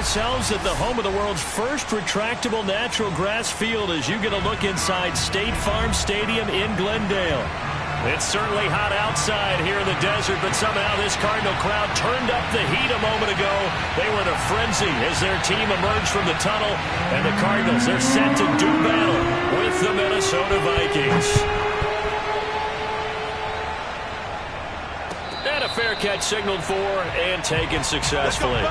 ourselves at the home of the world's first retractable natural grass field as you get a look inside State Farm Stadium in Glendale. It's certainly hot outside here in the desert, but somehow this Cardinal crowd turned up the heat a moment ago. They were in a frenzy as their team emerged from the tunnel, and the Cardinals, they're set to do battle with the Minnesota Vikings. And a fair catch signaled for and taken successfully.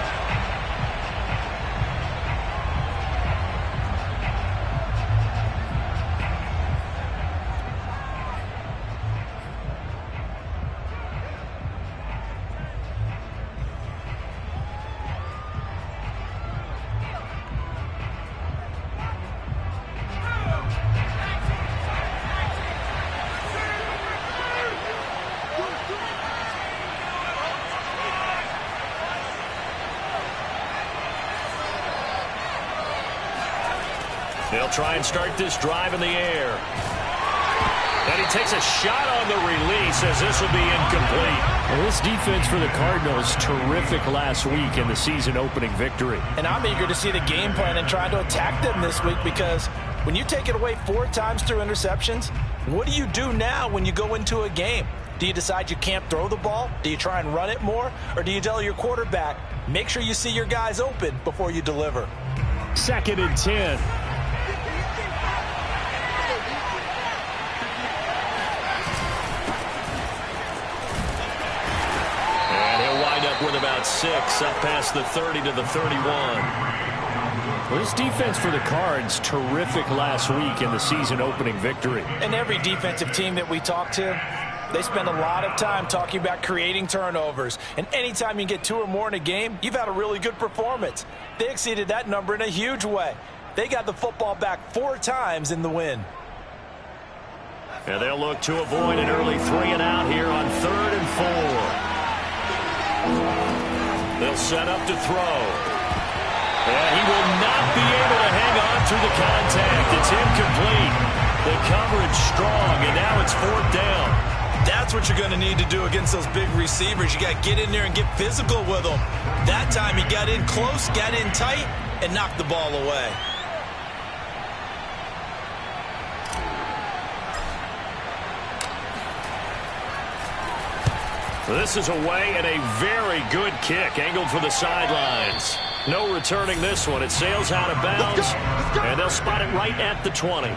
They'll try and start this drive in the air. And he takes a shot on the release as this will be incomplete. Well, this defense for the Cardinals, terrific last week in the season-opening victory. And I'm eager to see the game plan and try to attack them this week, because when you take it away 4 times through interceptions, what do you do now when you go into a game? Do you decide you can't throw the ball? Do you try and run it more? Or do you tell your quarterback, make sure you see your guys open before you deliver? 2nd and 10. With about 6 up past the 30 to the 31. Well, this defense for the Cards, terrific last week in the season-opening victory. And every defensive team that we talk to, they spend a lot of time talking about creating turnovers. And anytime you get 2 or more in a game, you've had a really good performance. They exceeded that number in a huge way. They got the football back 4 times in the win. And they'll look to avoid an early 3 and out here on 3rd and 4. They'll set up to throw. And he will not be able to hang on through the contact. It's incomplete. The coverage strong, and now it's 4th down. That's what you're going to need to do against those big receivers. You got to get in there and get physical with them. That time he got in close, got in tight, and knocked the ball away. This is away and a very good kick, angled for the sidelines. No returning this one. It sails out of bounds, and they'll spot it right at the 20.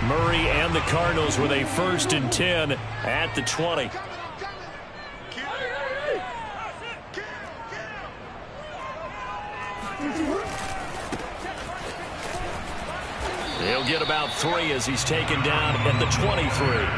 Murray and the Cardinals with a 1st and 10 at the 20. He'll get about 3 as he's taken down at the 23.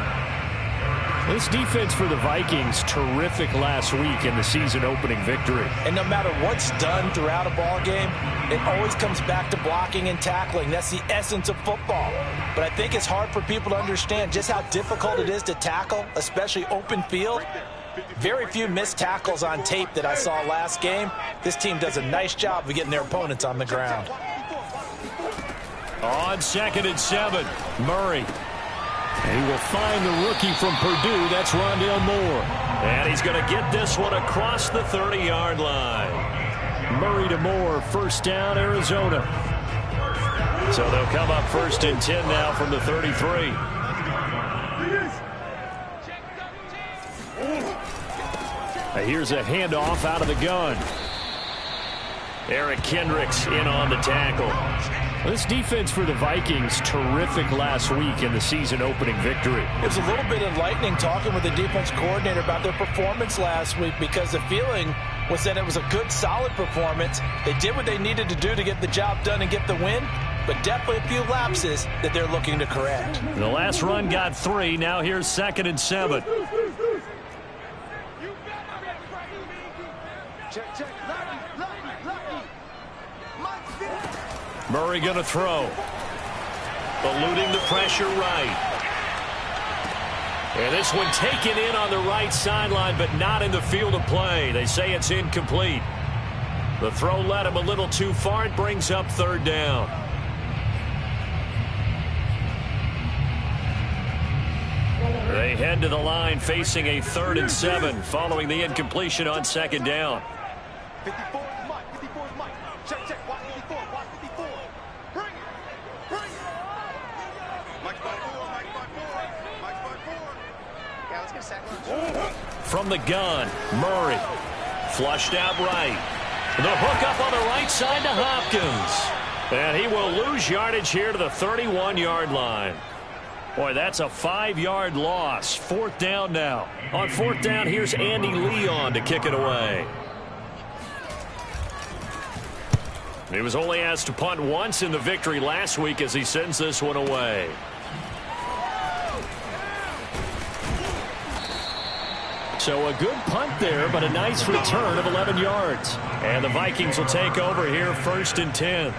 This defense for the Vikings, terrific last week in the season-opening victory. And no matter what's done throughout a ball game, it always comes back to blocking and tackling. That's the essence of football. But I think it's hard for people to understand just how difficult it is to tackle, especially open field. Very few missed tackles on tape that I saw last game. This team does a nice job of getting their opponents on the ground. On 2nd and 7, Murray. And he will find the rookie from Purdue. That's Rondale Moore. And he's going to get this one across the 30-yard line. Murray to Moore, 1st down, Arizona. So they'll come up 1st and 10 now from the 33. Here's a handoff out of the gun. Eric Kendricks in on the tackle. This defense for the Vikings, terrific last week in the season-opening victory. It was a little bit enlightening talking with the defense coordinator about their performance last week, because the feeling was that it was a good, solid performance. They did what they needed to do to get the job done and get the win, but definitely a few lapses that they're looking to correct. The last run got 3. Now here's 2nd and 7. Murray going to throw. Eluding the pressure right. And this one taken in on the right sideline, but not in the field of play. They say it's incomplete. The throw led him a little too far. It brings up third down. They head to the line facing a 3rd and 7 following the incompletion on second down. 54 is Mike. 54 is Mike. Check. Watch 54. Watch 54. Bring it. Mike's by 4. Mike's by 4. Yeah, let's get sack lunch. From the gun, Murray. Flushed out right. The hook up on the right side to Hopkins. And he will lose yardage here to the 31-yard line. Boy, that's a 5-yard loss. 4th down now. On 4th down, here's Andy Leon to kick it away. He was only asked to punt once in the victory last week as he sends this one away. So a good punt there, but a nice return of 11 yards. And the Vikings will take over here 1st and 10.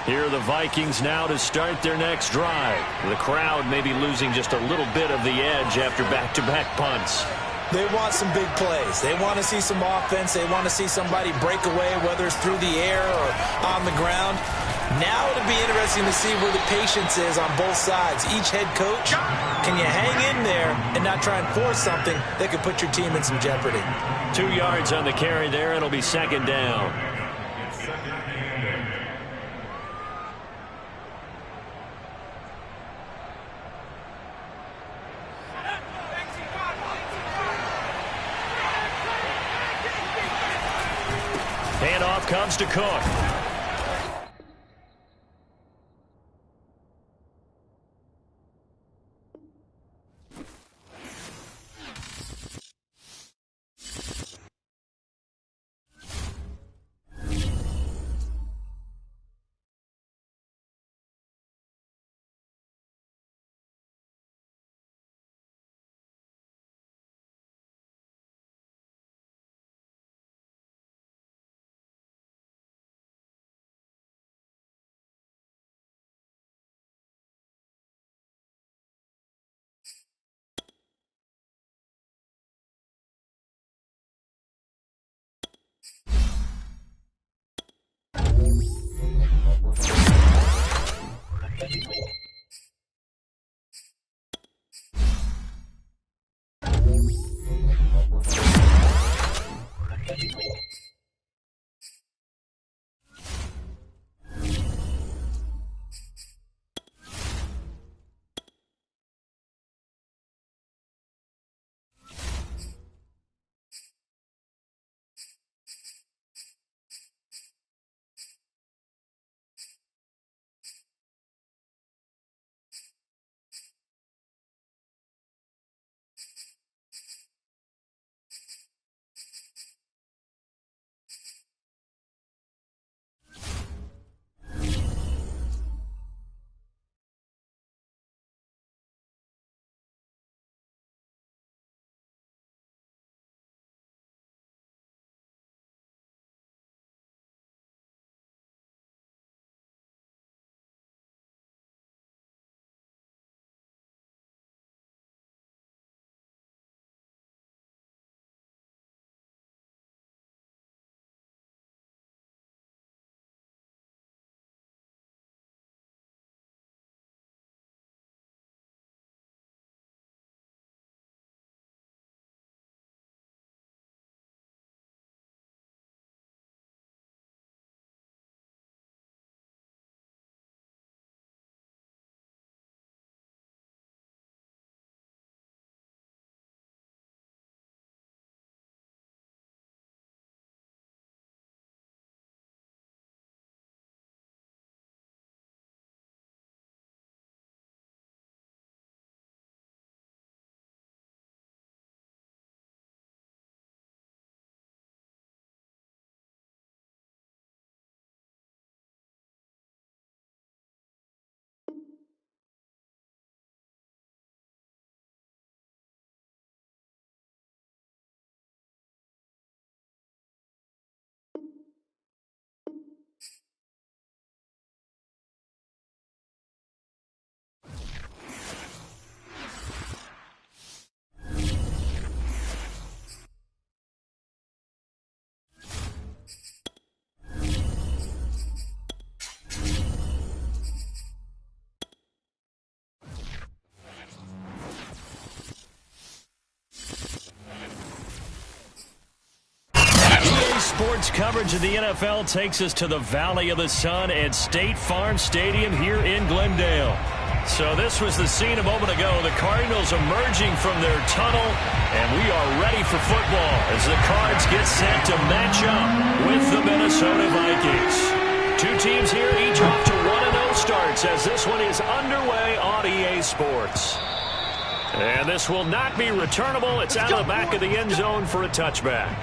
Here are the Vikings now to start their next drive. The crowd may be losing just a little bit of the edge after back-to-back punts. They want some big plays. They want to see some offense. They want to see somebody break away, whether it's through the air or on the ground. Now it'll be interesting to see where the patience is on both sides. Each head coach, can you hang in there and not try and force something that could put your team in some jeopardy? 2 yards on the carry there. It'll be 2nd down. Handoff comes to Cook. Cards coverage of the NFL takes us to the Valley of the Sun at State Farm Stadium here in Glendale. So this was the scene a moment ago. The Cardinals emerging from their tunnel, and we are ready for football as the Cards get set to match up with the Minnesota Vikings. Two teams here, each off to 1-0 starts as this one is underway on EA Sports. And this will not be returnable. It's out of the back of the end zone for a touchback.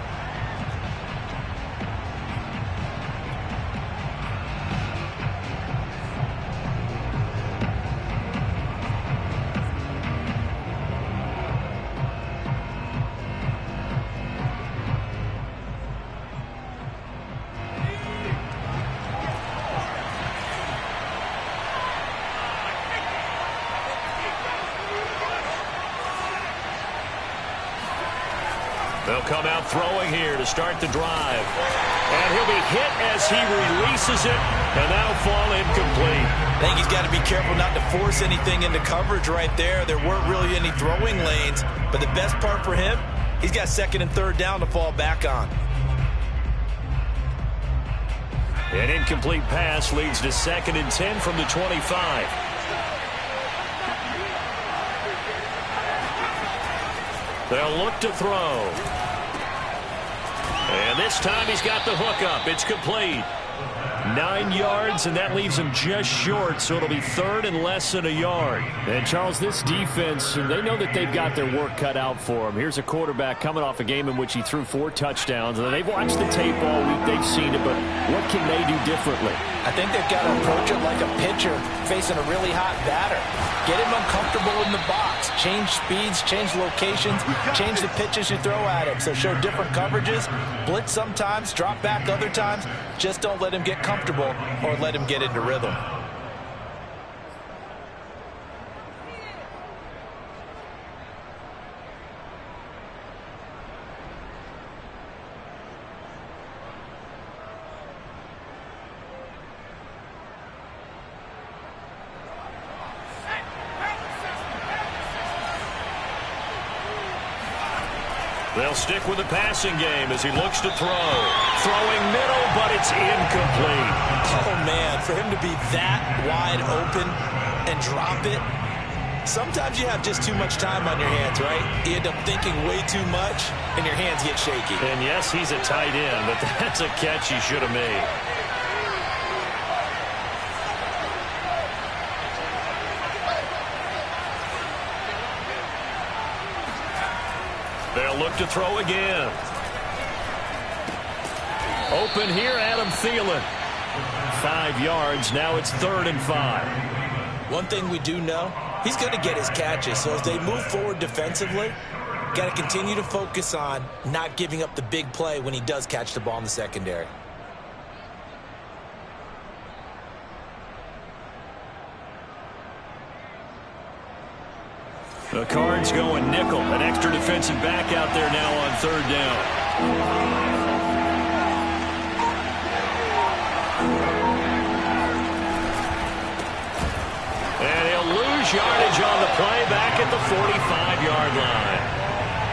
They'll come out throwing here to start the drive. And he'll be hit as he releases it, and that'll fall incomplete. I think he's got to be careful not to force anything into coverage right there. There weren't really any throwing lanes, but the best part for him, he's got second and third down to fall back on. An incomplete pass leads to 2nd and 10 from the 25. They'll look to throw. And this time he's got the hook up. It's complete. 9 yards, and that leaves him just short, so it'll be 3rd and less than a yard. And, Charles, this defense, they know that they've got their work cut out for them. Here's a quarterback coming off a game in which he threw 4 touchdowns. And they've watched the tape all week. They've seen it, but what can they do differently? I think they've got to approach it like a pitcher facing a really hot batter. Get him uncomfortable in the box. Change speeds, change locations, change the pitches you throw at him. So show different coverages. Blitz sometimes, drop back other times. Just don't let him get comfortable or let him get into rhythm. They'll stick with the passing game as he looks to throw. Throwing middle, but it's incomplete. Oh, man, for him to be that wide open and drop it, sometimes you have just too much time on your hands, right? You end up thinking way too much, and your hands get shaky. And, yes, he's a tight end, but that's a catch he should have made. They'll look to throw again. Open here, Adam Thielen. 5 yards. Now it's 3rd and 5. One thing we do know, he's going to get his catches. So as they move forward defensively, got to continue to focus on not giving up the big play when he does catch the ball in the secondary. The Cards going nickel. An extra defensive back out there now on 3rd down. And he'll lose yardage on the play back at the 45-yard line.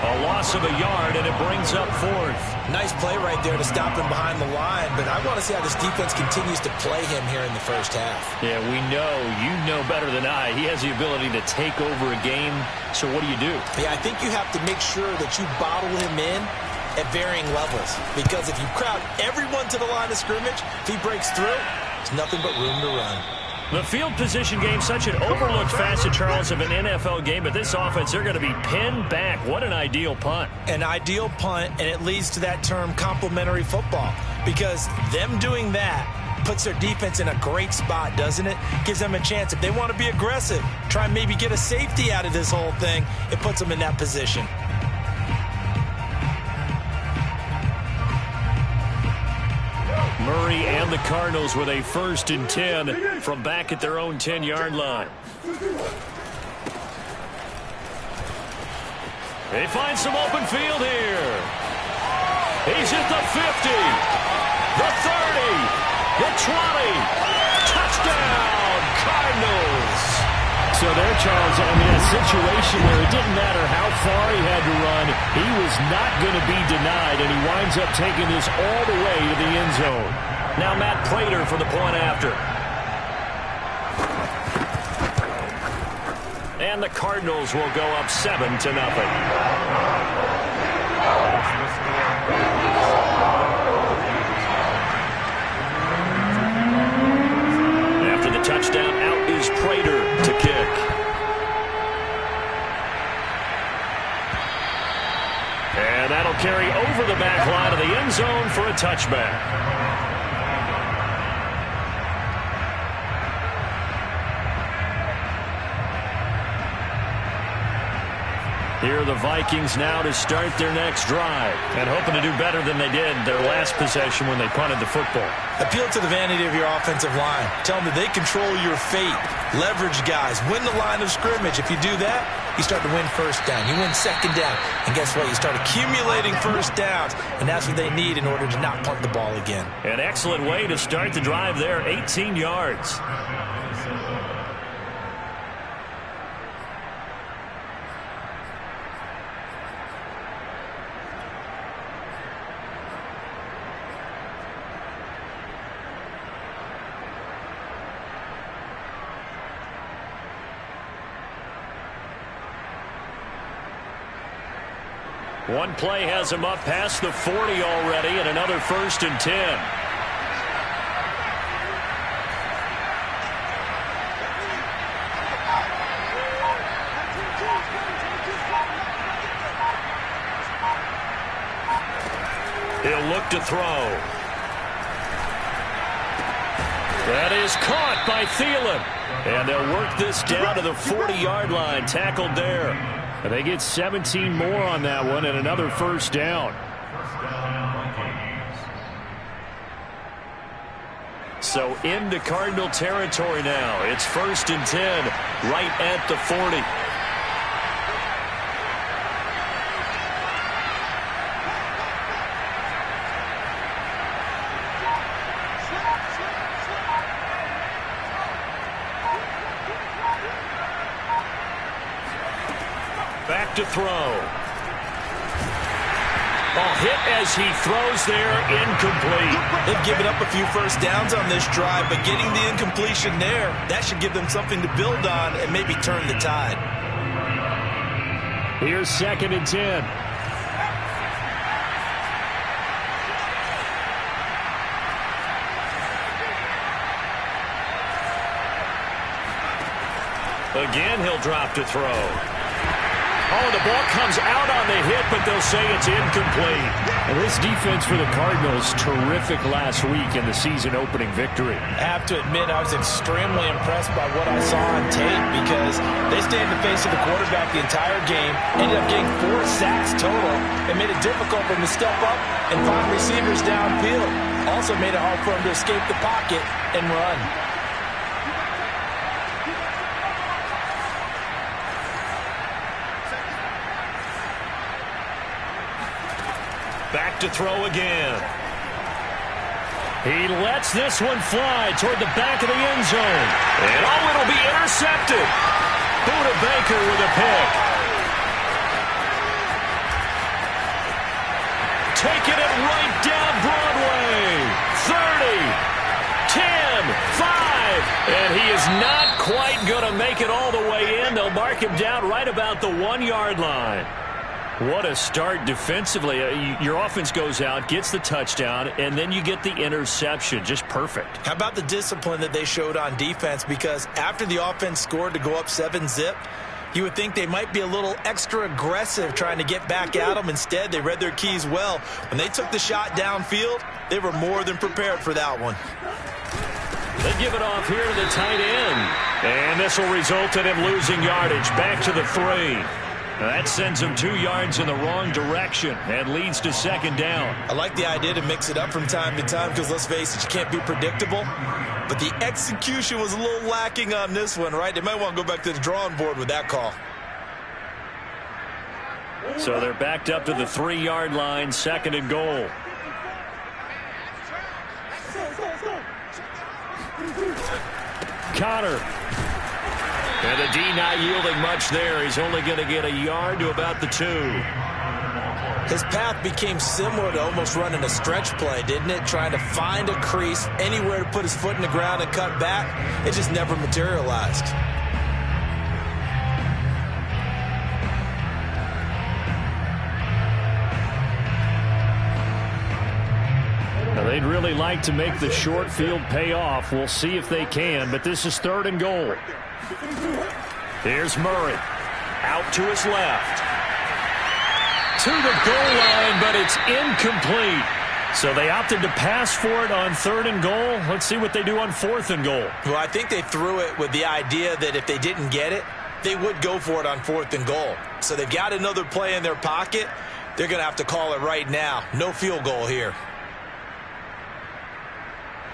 A loss of a yard, and it brings up 4th. Nice play right there to stop him behind the line, but I want to see how this defense continues to play him here in the first half. Yeah, we know. You know better than I. He has the ability to take over a game, so what do you do? Yeah, I think you have to make sure that you bottle him in at varying levels, because if you crowd everyone to the line of scrimmage, if he breaks through, there's nothing but room to run. The field position game, such an overlooked facet, Charles, of an NFL game. But this offense, they're going to be pinned back. What an ideal punt. An ideal punt, and it leads to that term complementary football. Because them doing that puts their defense in a great spot, doesn't it? Gives them a chance. If they want to be aggressive, try and maybe get a safety out of this whole thing, it puts them in that position. Murray and the Cardinals with a 1st and 10 from back at their own 10-yard line. They find some open field here. He's at the 50, the 30, the 20. Touchdown, Cardinals. So they're Charles, I mean, a situation where it didn't matter how far he had to run, he was not going to be denied, and he winds up taking this all the way to the end zone. Now Matt Prater for the point after. And the Cardinals will go up 7-0. After the touchdown, out is Prater to kick. And that'll carry over the back line of the end zone for a touchback. Here are the Vikings now to start their next drive. And hoping to do better than they did their last possession when they punted the football. Appeal to the vanity of your offensive line. Tell them that they control your fate. Leverage guys. Win the line of scrimmage. If you do that, you start to win first down. You win second down. And guess what? You start accumulating first downs. And that's what they need in order to not punt the ball again. An excellent way to start the drive there. 18 yards. One play has him up past the 40 already, and another 1st and 10. He'll look to throw. That is caught by Thielen. And they'll work this down to the 40-yard line, tackled there. And they get 17 more on that one and another 1st down. So into Cardinal territory now. It's 1st and 10 right at the 40. Back to throw. Ball hit as he throws there, incomplete. They've given up a few first downs on this drive, but getting the incompletion there, that should give them something to build on and maybe turn the tide. Here's 2nd and 10. Again, he'll drop to throw. Oh, the ball comes out on the hit, but they'll say it's incomplete. And this defense for the Cardinals, terrific last week in the season-opening victory. I have to admit, I was extremely impressed by what I saw on tape because they stayed in the face of the quarterback the entire game, ended up getting 4 sacks total, and made it difficult for him to step up and find receivers downfield. Also made it hard for him to escape the pocket and run. Back to throw again. He lets this one fly toward the back of the end zone. And oh, it'll be intercepted. Buda Baker with a pick. Taking it right down Broadway. 30, 10, 5. And he is not quite going to make it all the way in. They'll mark him down right about the 1-yard line. What a start defensively. Your offense goes out, gets the touchdown, and then you get the interception. Just perfect. How about the discipline that they showed on defense? Because after the offense scored to go up 7-zip, you would think they might be a little extra aggressive trying to get back at them. Instead, they read their keys well. When they took the shot downfield, they were more than prepared for that one. They give it off here to the tight end. And this will result in him losing yardage. Back to the 3. That sends him 2 yards in the wrong direction and leads to 2nd down. I like the idea to mix it up from time to time because, let's face it, you can't be predictable. But the execution was a little lacking on this one, right? They might want to go back to the drawing board with that call. So they're backed up to the 3-yard line, 2nd and goal. Connor. And the D not yielding much there. He's only going to get a yard to about the 2. His path became similar to almost running a stretch play, didn't it? Trying to find a crease, anywhere to put his foot in the ground and cut back. It just never materialized. Now, they'd really like to make the short field pay off. We'll see if they can, but this is 3rd and goal. Here's Murray. Out to his left. To the goal line, but it's incomplete. So they opted to pass for it on 3rd and goal. Let's see what they do on 4th and goal. Well, I think they threw it with the idea that if they didn't get it, they would go for it on 4th and goal. So they've got another play in their pocket. They're going to have to call it right now. No field goal here.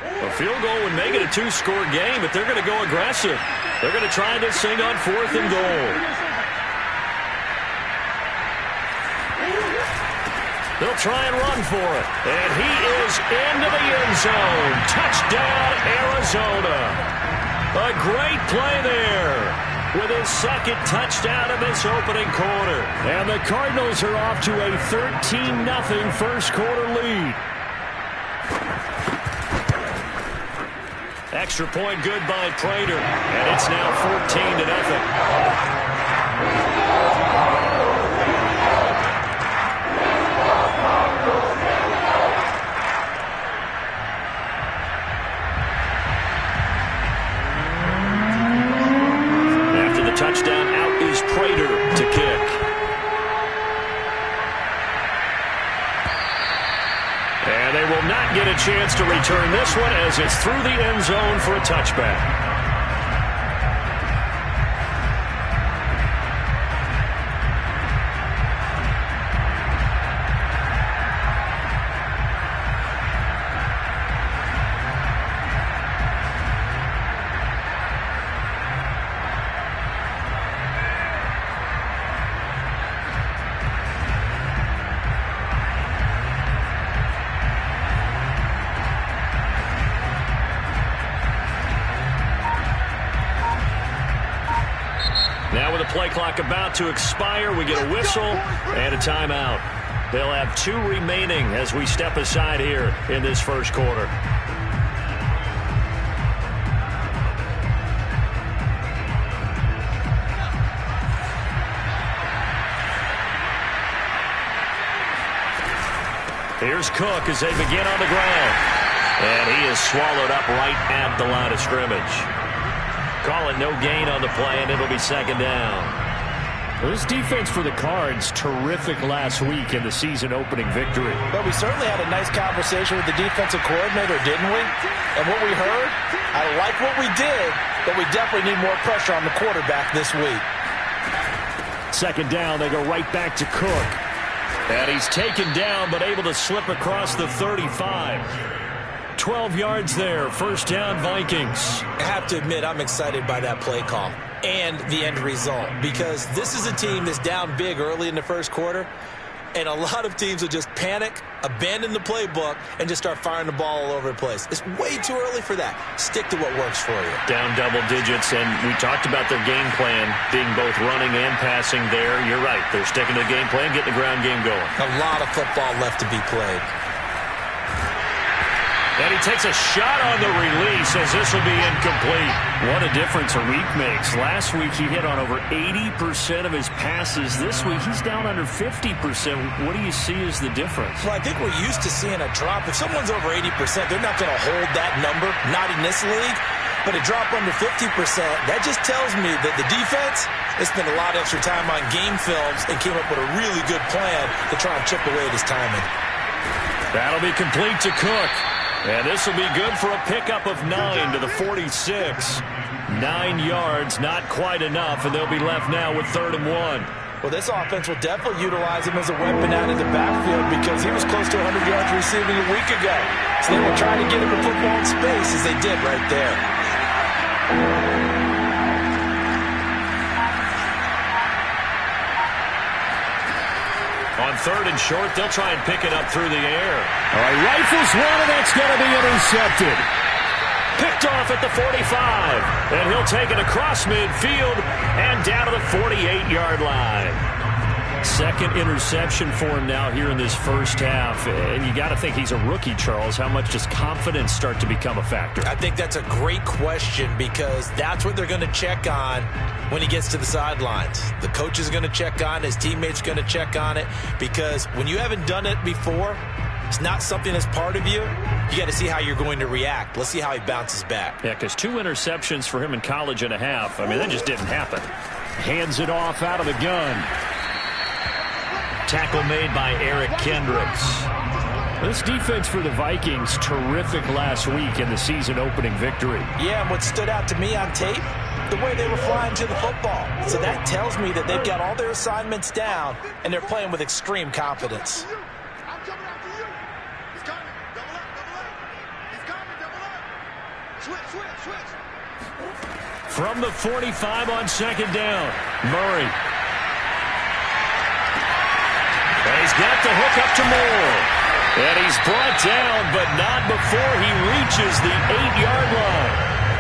A field goal would make it a 2-score game, but they're going to go aggressive. They're going to try this thing on 4th and goal. They'll try and run for it. And he is into the end zone. Touchdown, Arizona. A great play there with his 2nd touchdown of this opening quarter. And the Cardinals are off to a 13-0 first quarter lead. Extra point good by Prater. And it's now 14-0. Touchdown, out is Prater to kick. And they will not get a chance to return this one as it's through the end zone for a touchback. Now with the play clock about to expire, we get a whistle and a timeout. They'll have 2 remaining as we step aside here in this first quarter. Here's Cook as they begin on the ground. And he is swallowed up right at the line of scrimmage. Call it no gain on the play, and it'll be 2nd down. Well, this defense for the Cards, terrific last week in the season opening victory. But we certainly had a nice conversation with the defensive coordinator, didn't we? And what we heard, I like what we did, but we definitely need more pressure on the quarterback this week. 2nd down, they go right back to Cook. And he's taken down, but able to slip across the 35. 12 yards there. 1st down, Vikings. I have to admit, I'm excited by that play call and the end result, because this is a team that's down big early in the first quarter, and a lot of teams will just panic, abandon the playbook, and just start firing the ball all over the place. It's way too early for that. Stick to what works for you. Down double digits, and we talked about their game plan being both running and passing there. You're right. They're sticking to the game plan, getting the ground game going. A lot of football left to be played. And he takes a shot on the release as this will be incomplete. What a difference a week makes. Last week he hit on over 80% of his passes. This week he's down under 50%. What do you see as the difference? Well, I think we're used to seeing a drop. If someone's over 80%, they're not going to hold that number, not in this league. But a drop under 50%, that just tells me that the defense has spent a lot of extra time on game films and came up with a really good plan to try and chip away at his timing. That'll be complete to Cook. And this will be good for a pickup of 9 to the 46. 9 yards, not quite enough, and they'll be left now with 3rd and 1. Well, this offense will definitely utilize him as a weapon out of the backfield because he was close to 100 yards receiving a week ago. So they were trying to get him the football in space as they did right there. On 3rd and short, they'll try and pick it up through the air. All right, rifles one, and that's going to be intercepted. Picked off at the 45. And he'll take it across midfield and down to the 48-yard line. Second interception for him now here in this first half. And you got to think he's a rookie, Charles. How much does confidence start to become a factor? I think that's a great question because that's what they're going to check on when he gets to the sidelines. The coach is going to check on it. His teammates are going to check on it because when you haven't done it before, it's not something that's part of you. You got to see how you're going to react. Let's see how he bounces back. Yeah, because 2 interceptions for him in college and a half. I mean, that just didn't happen. Hands it off out of the gun. Tackle made by Eric Kendricks. This defense for the Vikings, terrific last week in the season-opening victory. Yeah, and what stood out to me on tape, the way they were flying to the football. So that tells me that they've got all their assignments down, and they're playing with extreme confidence. I'm coming after you. He's coming. Double up, double up. He's coming, double up. Switch, switch, switch. From the 45 on second down, Murray. And he's got the hook up to Moore. And he's brought down, but not before he reaches the 8-yard line.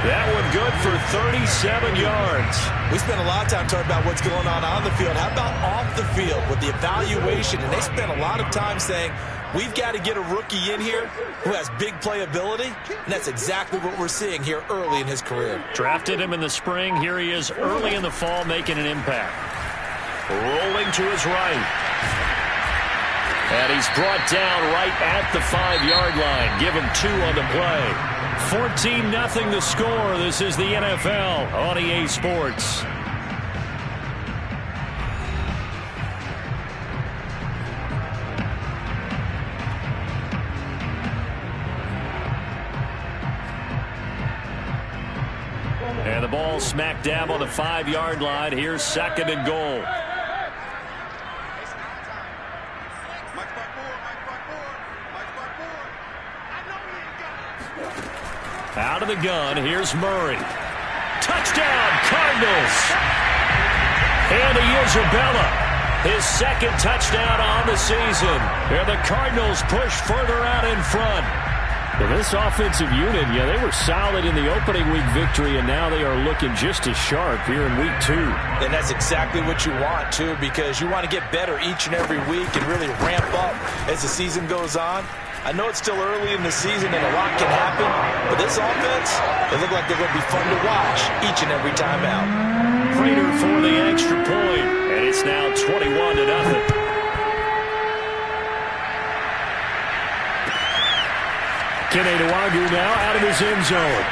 That one good for 37 yards. We spent a lot of time talking about what's going on the field. How about off the field with the evaluation? And they spent a lot of time saying, we've got to get a rookie in here who has big playability. And that's exactly what we're seeing here early in his career. Drafted him in the spring. Here he is early in the fall making an impact. Rolling to his right. And he's brought down right at the 5-yard line. Give him 2 on the play. 14-0 the score. This is the NFL on EA Sports. And the ball smack dab on the 5-yard line. Here's second and goal. Out of the gun, here's Murray. Touchdown, Cardinals! Andy Isabella, his second touchdown on the season. And the Cardinals push further out in front. Well, this offensive unit, yeah, they were solid in the opening week victory, and now they are looking just as sharp here in week 2. And that's exactly what you want, too, because you want to get better each and every week and really ramp up as the season goes on. I know it's still early in the season and a lot can happen, but this offense, they look like they're going to be fun to watch each and every time out. Prater for the extra point, and it's now 21-0. Kene Nwangwu now out of his end zone.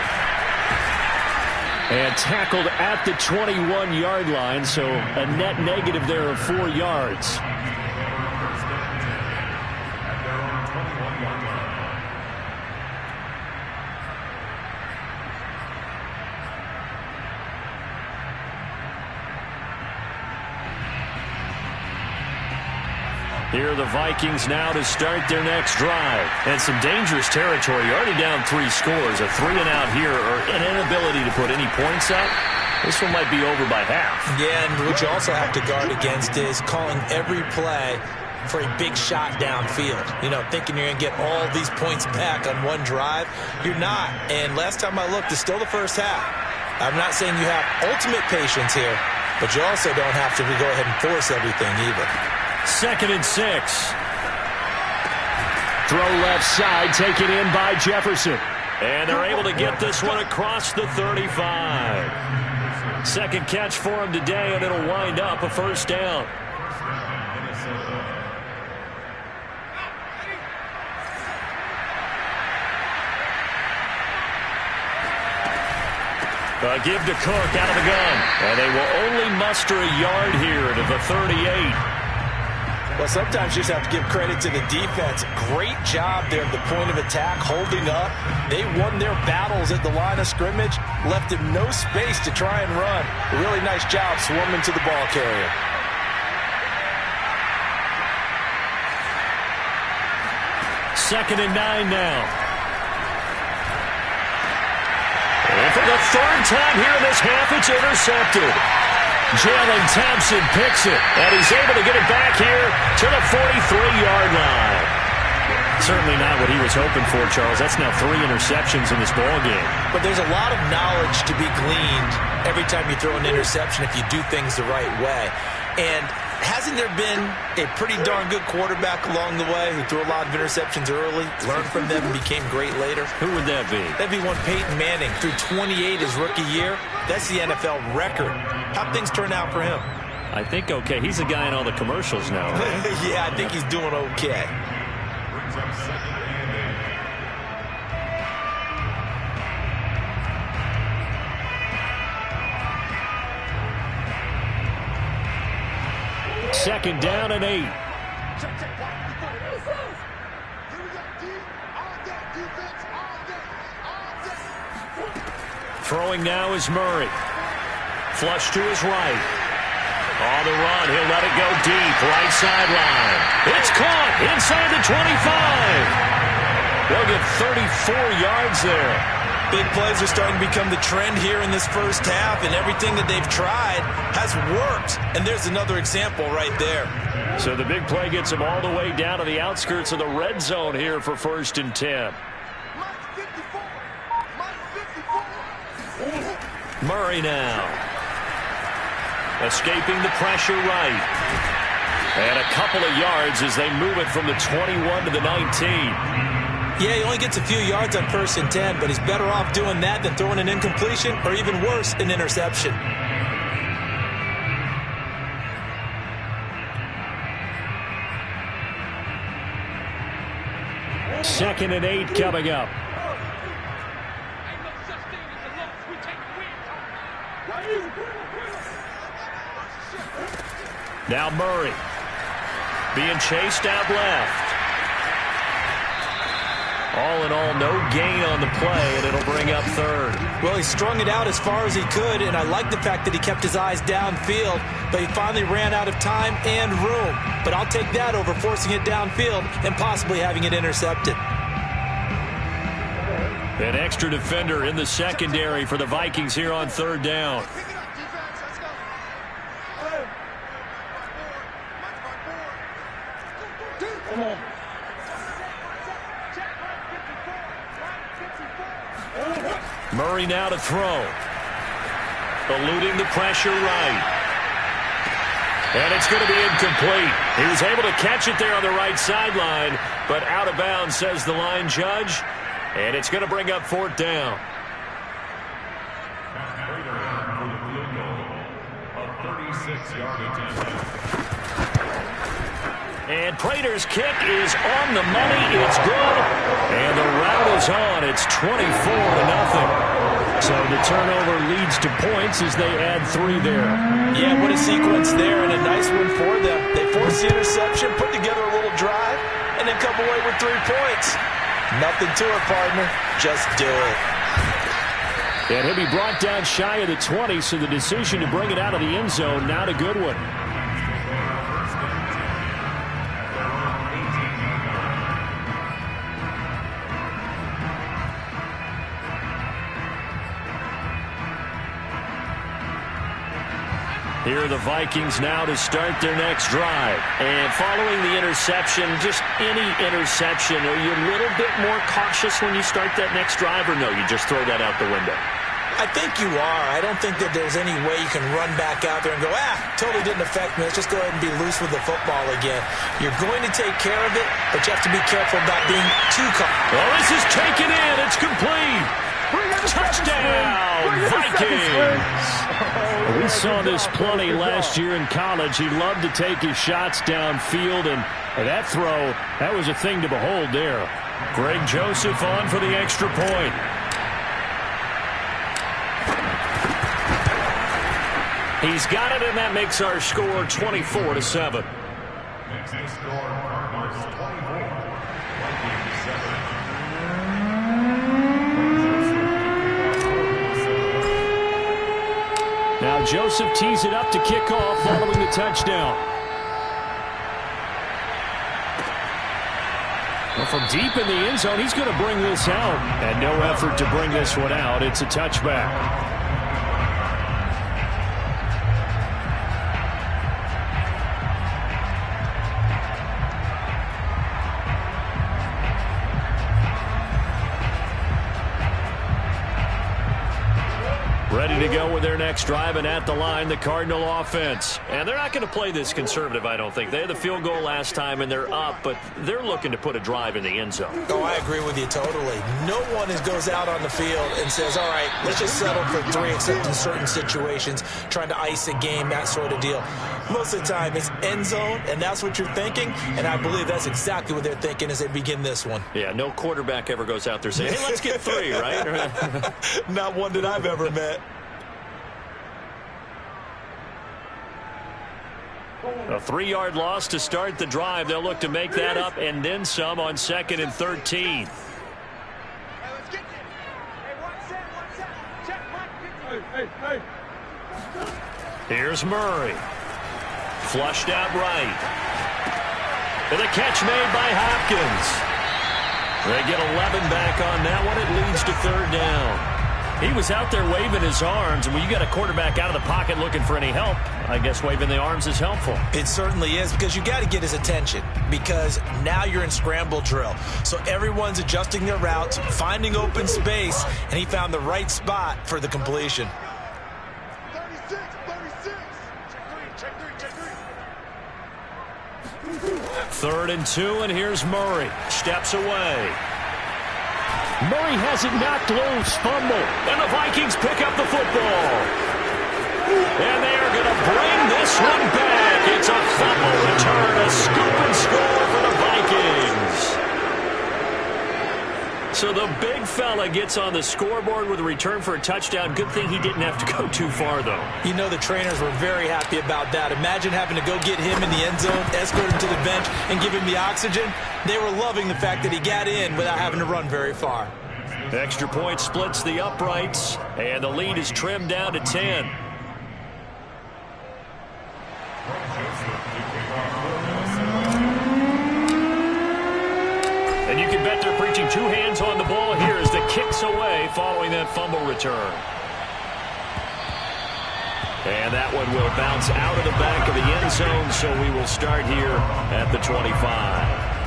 And tackled at the 21-yard line, so a net negative there of 4 yards. Here are the Vikings now to start their next drive. And some dangerous territory. You're already down 3 scores. A 3-and-out here or an inability to put any points up. This one might be over by half. Yeah, and what you also have to guard against is calling every play for a big shot downfield. You know, thinking you're going to get all these points back on one drive. You're not. And last time I looked, it's still the first half. I'm not saying you have ultimate patience here, but you also don't have to go ahead and force everything either. 2nd and 6. Throw left side, taken in by Jefferson. And they're able to get this one across the 35. Second catch for him today, and it'll wind up a first down. A give to Cook out of the gun. And they will only muster a yard here to the 38. Well, sometimes you just have to give credit to the defense. Great job there at the point of attack, holding up. They won their battles at the line of scrimmage, left him no space to try and run. A really nice job swarming to the ball carrier. Second and 9 now. And for the 3rd time here in this half, it's intercepted. Jalen Thompson picks it, and he's able to get it back here to the 43-yard line. Certainly not what he was hoping for, Charles. That's now 3 interceptions in this ball game. But there's a lot of knowledge to be gleaned every time you throw an interception if you do things the right way. And hasn't there been a pretty darn good quarterback along the way who threw a lot of interceptions early, learned from them, and became great later? Who would that be? That'd be one Peyton Manning. Threw 28 his rookie year. That's the NFL record. How'd things turn out for him? I think okay. He's the guy in all the commercials now, right? Yeah, I think he's doing okay. Brings up 2nd and 8. Second down and 8. Check, check, block. Here we go. D, all day. Defense, all day. Throwing now is Murray. Flush to his right. On the run, he'll let it go deep. Right sideline. It's caught inside the 25. They'll get 34 yards there. Big plays are starting to become the trend here in this first half, and everything that they've tried has worked. And there's another example right there. So the big play gets them all the way down to the outskirts of the red zone here for 1st and 10. Mike 54. Mike 54. Murray now. Escaping the pressure right. And a couple of yards as they move it from the 21 to the 19. Yeah, he only gets a few yards on 1st and 10, but he's better off doing that than throwing an incompletion or even worse, an interception. Second and 8 coming up. Now Murray being chased out left. All in all, no gain on the play, and it'll bring up 3rd. Well, he strung it out as far as he could, and I like the fact that he kept his eyes downfield, but he finally ran out of time and room. But I'll take that over forcing it downfield and possibly having it intercepted. An extra defender in the secondary for the Vikings here on 3rd down. Pick it up, defense. Let's go. Come on. Murray now to throw. Eluding the pressure right. And it's going to be incomplete. He was able to catch it there on the right sideline, but out of bounds, says the line judge. And it's going to bring up 4th down. And Prater's kick is on the money. It's good. And the route is on. It's 24-0. So the turnover leads to points as they add 3 there. Yeah, what a sequence there, and a nice one for them. They force the interception, put together a little drive, and then come away with 3 points. Nothing to it, partner. Just do it. And he'll be brought down shy of the 20, so the decision to bring it out of the end zone, not a good one. Here are the Vikings now to start their next drive. And following the interception, just any interception, are you a little bit more cautious when you start that next drive, or no, you just throw that out the window? I think you are. I don't think that there's any way you can run back out there and go, totally didn't affect me. Let's just go ahead and be loose with the football again. You're going to take care of it, but you have to be careful about being too cautious. Well, this is taken in. It's complete. Touchdown, Vikings! We saw this plenty last year in college. He loved to take his shots downfield, and that throw, that was a thing to behold there. Greg Joseph on for the extra point. He's got it, and that makes our score 24-7. Next score, Cardinals 24, Vikings 7. Now Joseph tees it up to kick off following the touchdown. Well, from deep in the end zone, he's going to bring this out. And no effort to bring this one out. It's a touchback. with their next drive, and at the line, the Cardinal offense. And they're not going to play this conservative, I don't think. They had the field goal last time, and they're up, but they're looking to put a drive in the end zone. Oh, I agree with you totally. No one goes out on the field and says, all right, let's just settle for 3, except in certain situations, trying to ice a game, that sort of deal. Most of the time, it's end zone, and that's what you're thinking, and I believe that's exactly what they're thinking as they begin this one. Yeah, no quarterback ever goes out there saying, hey, let's get 3, right? Not one that I've ever met. A 3-yard loss to start the drive. They'll look to make that up and then some on 2nd and 13. Here's Murray. Flushed out right. And the catch made by Hopkins. They get 11 back on that one. It leads to 3rd down. He was out there waving his arms, and when you got a quarterback out of the pocket looking for any help, I guess waving the arms is helpful. It certainly is, because you got to get his attention, because now you're in scramble drill. So everyone's adjusting their routes, finding open space, and he found the right spot for the completion. 36, 36. Check three. 3rd and 2, and here's Murray. Steps away. Murray has it knocked loose. Fumble. And the Vikings pick up the football. And they are going to bring this one back. It's a fumble return. A scoop and score for the Vikings. So the big fella gets on the scoreboard with a return for a touchdown. Good thing he didn't have to go too far, though. You know, the trainers were very happy about that. Imagine having to go get him in the end zone, escort him to the bench, and give him the oxygen. They were loving the fact that he got in without having to run very far. Extra point splits the uprights, and the lead is trimmed down to 10. And you can bet they're preaching 2 hands on the ball here as the kick's away following that fumble return. And that one will bounce out of the back of the end zone, so we will start here at the 25.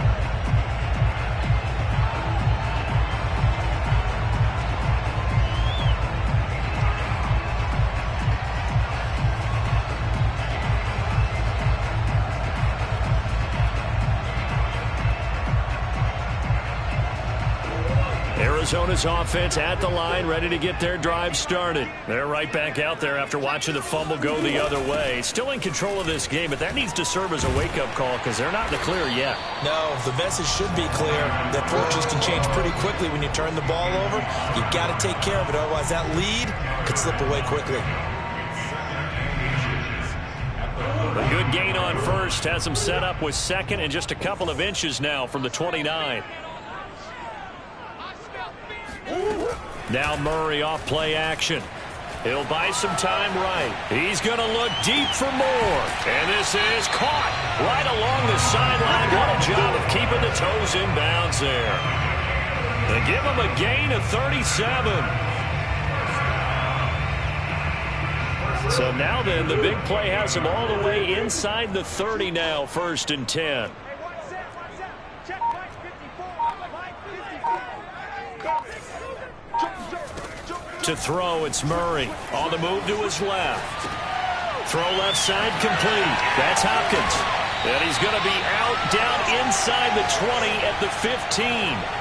Arizona's offense at the line, ready to get their drive started. They're right back out there after watching the fumble go the other way. Still in control of this game, but that needs to serve as a wake-up call because they're not in the clear yet. No, the message should be clear that fortunes can change pretty quickly when you turn the ball over. You've got to take care of it, otherwise that lead could slip away quickly. A good gain on first has them set up with 2nd and just a couple of inches now from the 29. Now Murray off play action. He'll buy some time right. He's going to look deep for more. And this is caught right along the sideline. What a job of keeping the toes in bounds there. They give him a gain of 37. So now then, the big play has him all the way inside the 30 now, 1st and 10. To throw, it's Murray. On the move to his left. Throw left side complete. That's Hopkins. And he's going to be out down inside the 20 at the 15.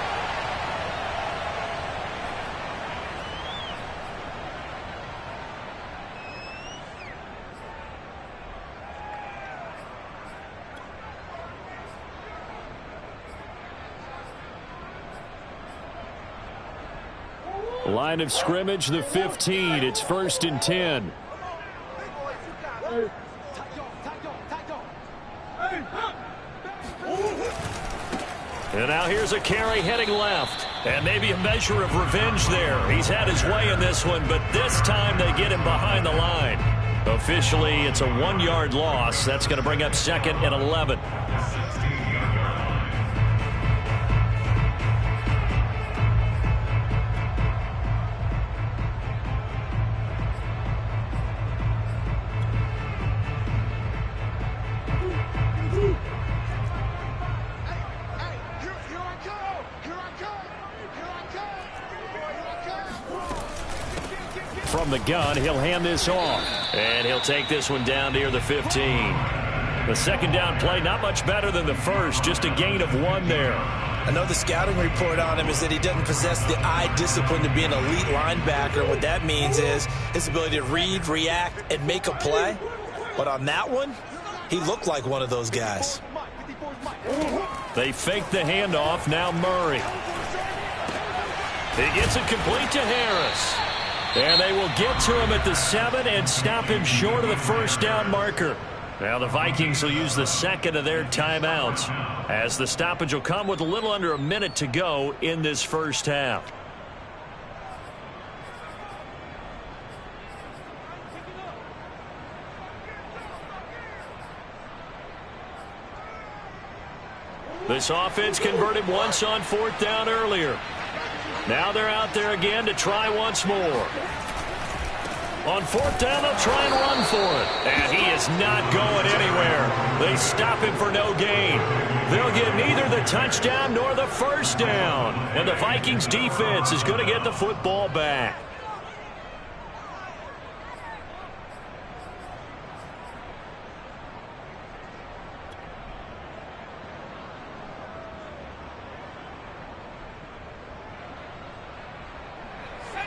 Line of scrimmage, the 15. It's 1st and 10. And now here's a carry heading left. And maybe a measure of revenge there. He's had his way in this one, but this time they get him behind the line. Officially, it's a 1-yard loss. That's going to bring up 2nd and 11. from the gun. He'll hand this off. And he'll take this one down near the 15. The second down play, not much better than the first. Just a gain of 1 there. I know the scouting report on him is that he doesn't possess the eye discipline to be an elite linebacker. What that means is his ability to read, react, and make a play. But on that one, he looked like one of those guys. They fake the handoff. Now Murray. He gets it complete to Harris. And they will get to him at the 7 and stop him short of the first down marker. Now the Vikings will use the second of their timeouts, as the stoppage will come with a little under a minute to go in this first half. This offense converted once on 4th down earlier. Now they're out there again to try once more. On 4th down, they'll try and run for it. And he is not going anywhere. They stop him for no gain. They'll get neither the touchdown nor the first down. And the Vikings defense is going to get the football back.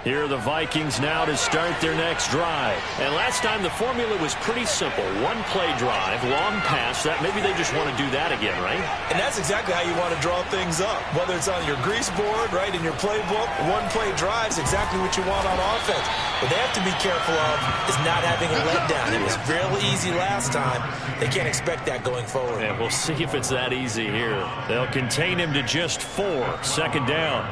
Here are the Vikings now to start their next drive. And last time the formula was pretty simple. One play drive, long pass. That maybe they just want to do that again, right? And that's exactly how you want to draw things up. Whether it's on your grease board, right, in your playbook, one play drive is exactly what you want on offense. What they have to be careful of is not having a letdown. It was fairly easy last time. They can't expect that going forward. And we'll see if it's that easy here. They'll contain him to just 4. Second down.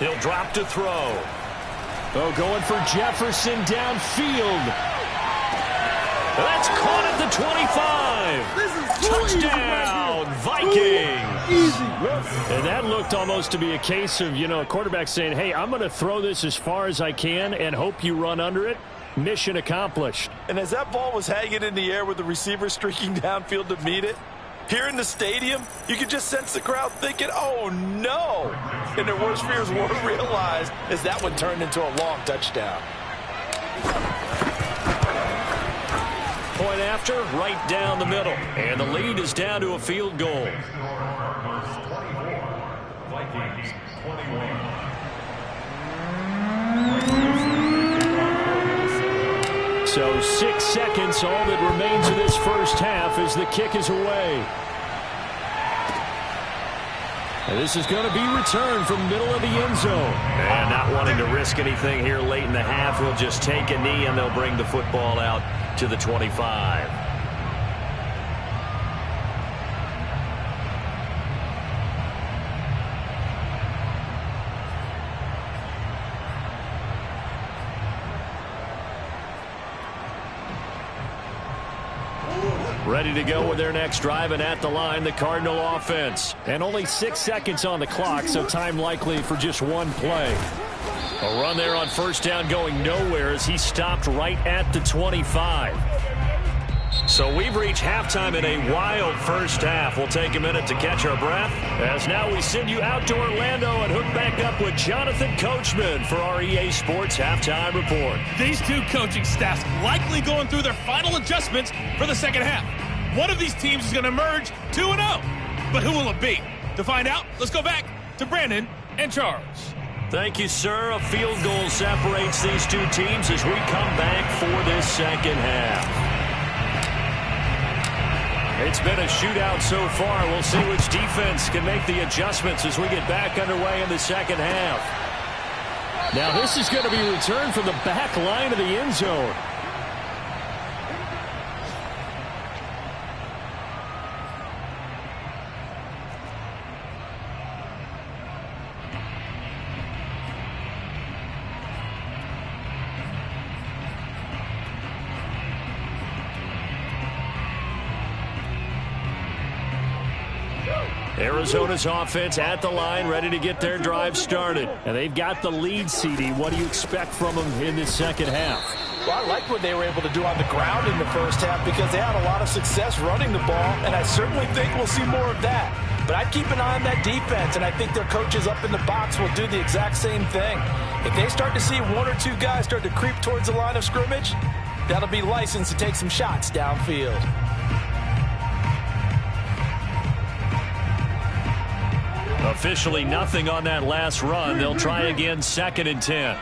He'll drop to throw. Oh, going for Jefferson downfield. That's caught at the 25. Touchdown, Vikings. Easy. And that looked almost to be a case of, a quarterback saying, hey, I'm going to throw this as far as I can and hope you run under it. Mission accomplished. And as that ball was hanging in the air with the receiver streaking downfield to meet it, here in the stadium, you could just sense the crowd thinking, oh, no. And their worst fears weren't realized as that one turned into a long touchdown. Point after, right down the middle. And the lead is down to a field goal. Vikings 21. So 6 seconds, all that remains of this first half as the kick is away. And this is going to be returned from middle of the end zone. And not wanting to risk anything here late in the half, we'll just take a knee and they'll bring the football out to the 25. Ready to go with their next drive, and at the line, the Cardinal offense. And only 6 seconds on the clock, so time likely for just one play. A run there on first down going nowhere as he stopped right at the 25. So we've reached halftime in a wild first half. We'll take a minute to catch our breath, as now we send you out to Orlando and hook back up with Jonathan Coachman for our EA Sports Halftime Report. These two coaching staffs likely going through their final adjustments for the second half. One of these teams is going to emerge 2-0. But who will it be? To find out, let's go back to Brandon and Charles. Thank you, sir. A field goal separates these two teams as we come back for this second half. It's been a shootout so far. We'll see which defense can make the adjustments as we get back underway in the second half. Now this is going to be returned from the back line of the end zone. Arizona's offense at the line, ready to get their drive started. And they've got the lead, CD. What do you expect from them in this second half? Well, I like what they were able to do on the ground in the first half because they had a lot of success running the ball, and I certainly think we'll see more of that. But I'd keep an eye on that defense, and I think their coaches up in the box will do the exact same thing. If they start to see one or two guys start to creep towards the line of scrimmage, that'll be licensed to take some shots downfield. Officially nothing on that last run. They'll try again, 2nd and 10.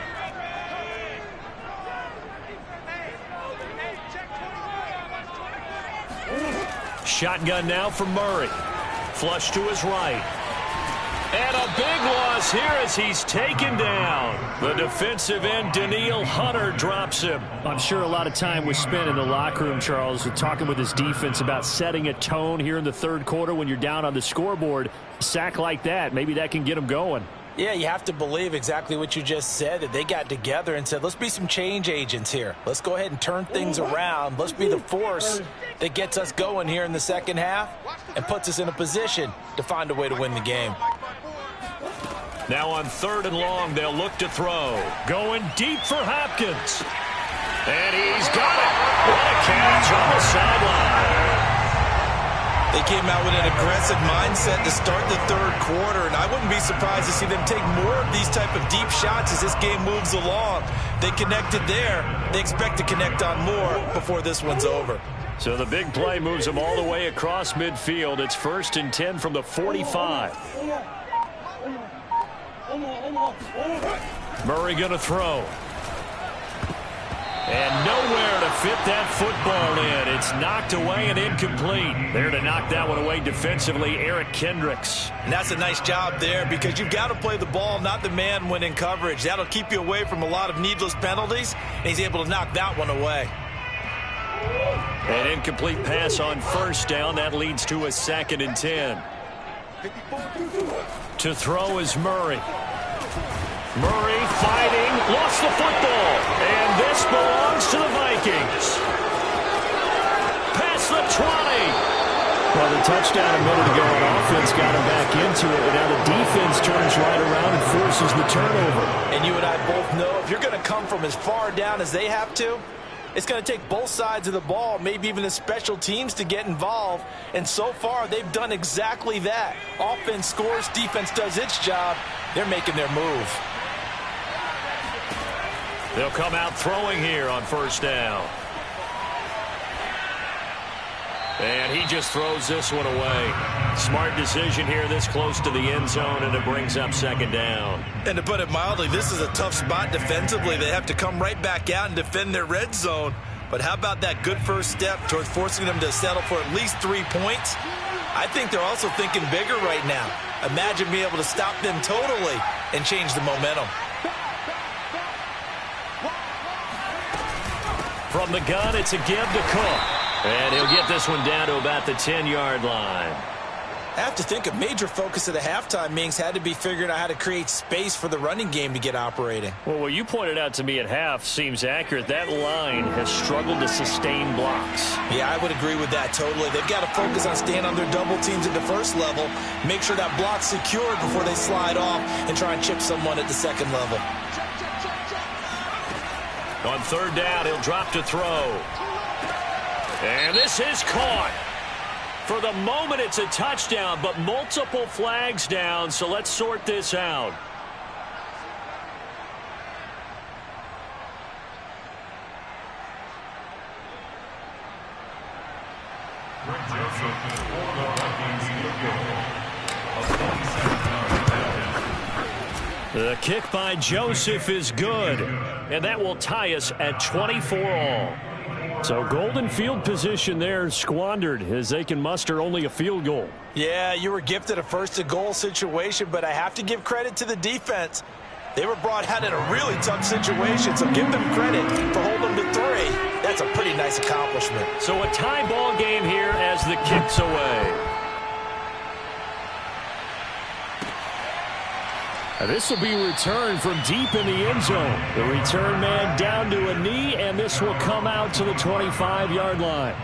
Shotgun now for Murray. Flush to his right. And a big loss here as he's taken down. The defensive end, Daniil Hunter, drops him. I'm sure a lot of time was spent in the locker room, Charles, talking with his defense about setting a tone here in the third quarter when you're down on the scoreboard. A sack like that, maybe that can get them going. Yeah, you have to believe exactly what you just said, that they got together and said, let's be some change agents here. Let's go ahead and turn things around. Let's be the force that gets us going here in the second half and puts us in a position to find a way to win the game. Now on 3rd and long, they'll look to throw. Going deep for Hopkins. And he's got it. What a catch on the sideline. They came out with an aggressive mindset to start the third quarter, and I wouldn't be surprised to see them take more of these type of deep shots as this game moves along. They connected there. They expect to connect on more before this one's over. So the big play moves them all the way across midfield. It's 1st and 10 from the 45. Murray going to throw. And nowhere to fit that football in. It's knocked away and incomplete. There to knock that one away defensively, Eric Kendricks. And that's a nice job there because you've got to play the ball, not the man when in coverage. That'll keep you away from a lot of needless penalties, and he's able to knock that one away. An incomplete pass on 1st down. That leads to a 2nd and 10. To throw is Murray. Murray fighting, lost the football, and this belongs to the Vikings. Past the 20. Well, the touchdown a minute ago on offense got him back into it, and now the defense turns right around and forces the turnover. And you and I both know if you're going to come from as far down as they have to, it's going to take both sides of the ball, maybe even the special teams to get involved. And so far, they've done exactly that. Offense scores, defense does its job. They're making their move. They'll come out throwing here on 1st down. And he just throws this one away. Smart decision here this close to the end zone, and it brings up 2nd down. And to put it mildly, this is a tough spot defensively. They have to come right back out and defend their red zone. But how about that good first step towards forcing them to settle for at least 3 points? I think they're also thinking bigger right now. Imagine being able to stop them totally and change the momentum. From the gun, it's a give to Cook. And he'll get this one down to about the 10-yard line. I have to think a major focus of the halftime meetings had to be figuring out how to create space for the running game to get operating. Well, what you pointed out to me at half seems accurate. That line has struggled to sustain blocks. Yeah, I would agree with that totally. They've got to focus on staying on their double teams at the first level, make sure that block's secured before they slide off and try and chip someone at the second level. On 3rd down, he'll drop to throw. And this is caught. For the moment, it's a touchdown, but multiple flags down, so let's sort this out. The kick by Joseph is good, and that will tie us at 24-all. So golden field position there squandered as they can muster only a field goal. Yeah, you were gifted a first-to-goal situation, but I have to give credit to the defense. They were brought out in a really tough situation, so give them credit for holding them to 3. That's a pretty nice accomplishment. So a tie ball game here as the kick's away. This will be returned from deep in the end zone. The return man down to a knee, and this will come out to the 25-yard line.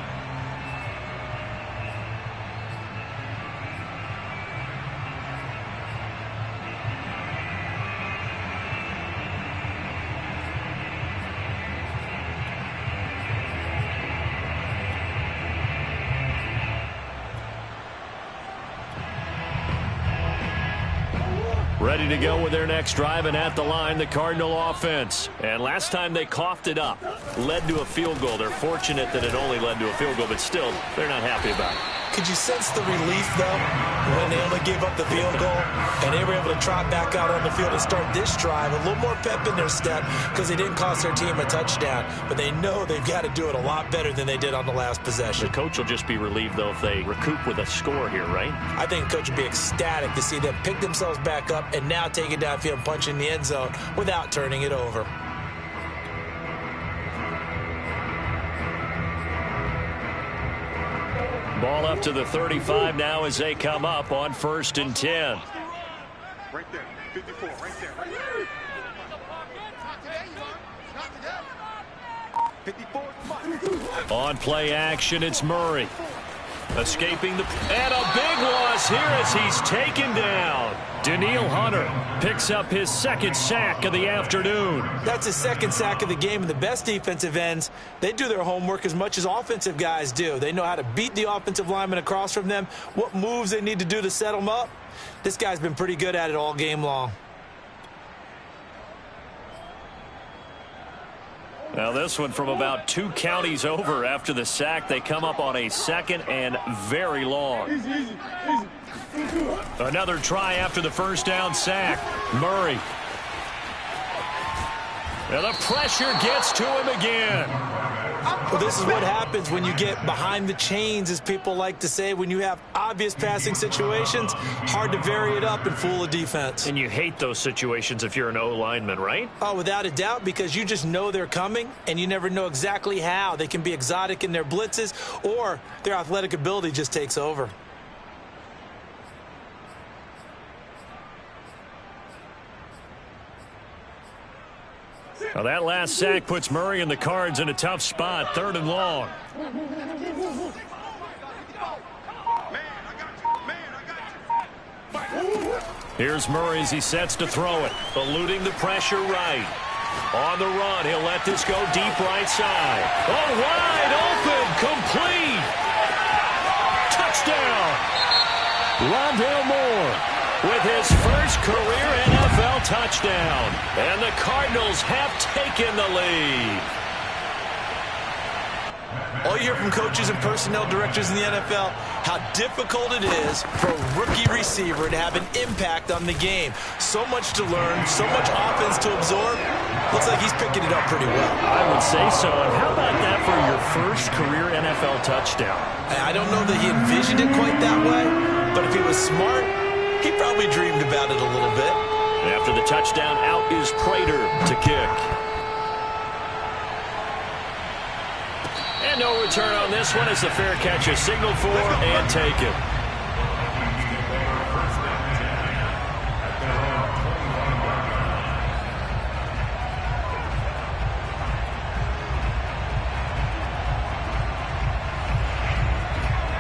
Ready to go with their next drive, and at the line, the Cardinal offense. And last time they coughed it up, led to a field goal. They're fortunate that it only led to a field goal, but still, they're not happy about it. Could you sense the relief, though, when they only gave up the field goal and they were able to trot back out on the field and start this drive? A little more pep in their step because they didn't cost their team a touchdown, but they know they've got to do it a lot better than they did on the last possession. The coach will just be relieved, though, if they recoup with a score here, right? I think the coach would be ecstatic to see them pick themselves back up and now take it downfield and punch in the end zone without turning it over. Ball up to the 35 now as they come up on 1st and 10. Right there, 54, right there, right there. Not today, 54. On play action, it's Murray. Escaping the... And a big loss here as he's taken down. Daniil Hunter picks up his 2nd sack of the afternoon. That's his 2nd sack of the game, and the best defensive ends, they do their homework as much as offensive guys do. They know how to beat the offensive lineman across from them, what moves they need to do to set them up. This guy's been pretty good at it all game long. Now this one from about 2 counties over after the sack. They come up on a 2nd and very long. Another try after the 1st down sack. Murray. And the pressure gets to him again. Well, this is what happens when you get behind the chains, as people like to say. When you have obvious passing situations, hard to vary it up and fool a defense. And you hate those situations if you're an O-lineman, right? Oh, without a doubt, because you just know they're coming, and you never know exactly how. They can be exotic in their blitzes, or their athletic ability just takes over. Well, that last sack puts Murray and the Cards in a tough spot, 3rd and long. Here's Murray as he sets to throw it, eluding the pressure right. On the run, he'll let this go deep right side. Oh, wide open, complete. Touchdown. Rondale Moore with his first career NFL touchdown. And the Cardinals have taken the lead. All you hear from coaches and personnel directors in the NFL, how difficult it is for a rookie receiver to have an impact on the game. So much to learn, so much offense to absorb. Looks like he's picking it up pretty well. I would say so. And how about that for your first career NFL touchdown? I don't know that he envisioned it quite that way, but if he was smart, he probably dreamed about it a little bit. After the touchdown, out is Prater to kick. And no return on this one as the fair catch is signaled for and taken.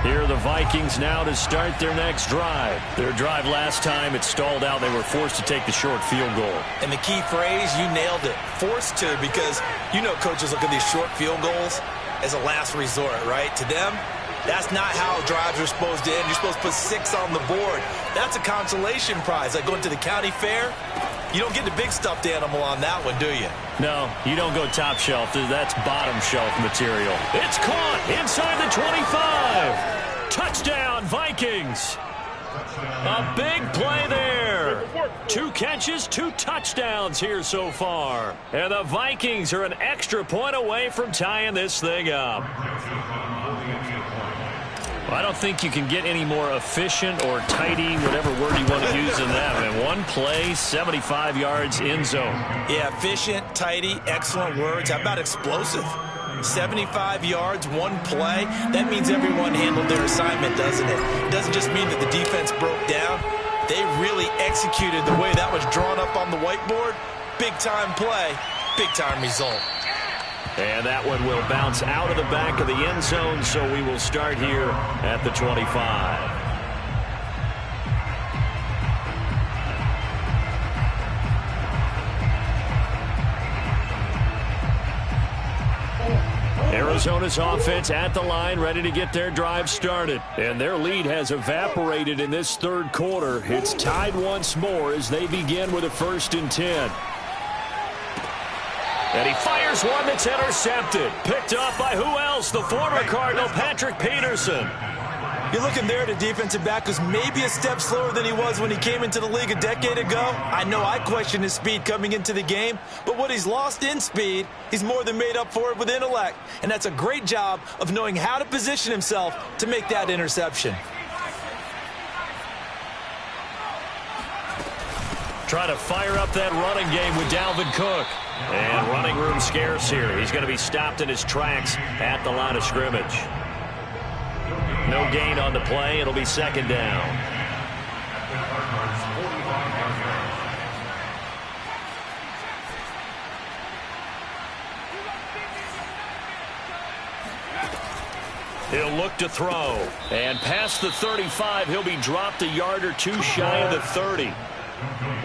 Here are the Vikings now to start their next drive. Their drive last time, it stalled out. They were forced to take the short field goal. And the key phrase, you nailed it, forced to, because you know coaches look at these short field goals as a last resort, right? To them, that's not how drives are supposed to end. You're supposed to put 6 on the board. That's a consolation prize. Like going to the county fair, you don't get the big stuffed animal on that one, do you? No, you don't go top shelf. That's bottom shelf material. It's caught inside the 25. Touchdown, Vikings. A big play there. 2 catches, 2 touchdowns here so far. And the Vikings are an extra point away from tying this thing up. Well, I don't think you can get any more efficient or tidy, whatever word you want to use in that. And one play, 75 yards in zone. Yeah, efficient, tidy, excellent words. How about explosive? 75 yards, one play. That means everyone handled their assignment, doesn't it? It doesn't just mean that the defense broke down. They really executed the way that was drawn up on the whiteboard. Big-time play, big-time result. And that one will bounce out of the back of the end zone, so we will start here at the 25. Arizona's offense at the line, ready to get their drive started. And their lead has evaporated in this third quarter. It's tied once more as they begin with a 1st and 10. And he fires one that's intercepted. Picked up by who else? The former Cardinal, Patrick Peterson. You're looking there at a defensive back who's maybe a step slower than he was when he came into the league a decade ago. I know I questioned his speed coming into the game, but what he's lost in speed, he's more than made up for it with intellect. And that's a great job of knowing how to position himself to make that interception. Trying to fire up that running game with Dalvin Cook. And running room scarce here. He's going to be stopped in his tracks at the line of scrimmage. No gain on the play. It'll be 2nd down. He'll look to throw. And past the 35, he'll be dropped a yard or two shy of the 30.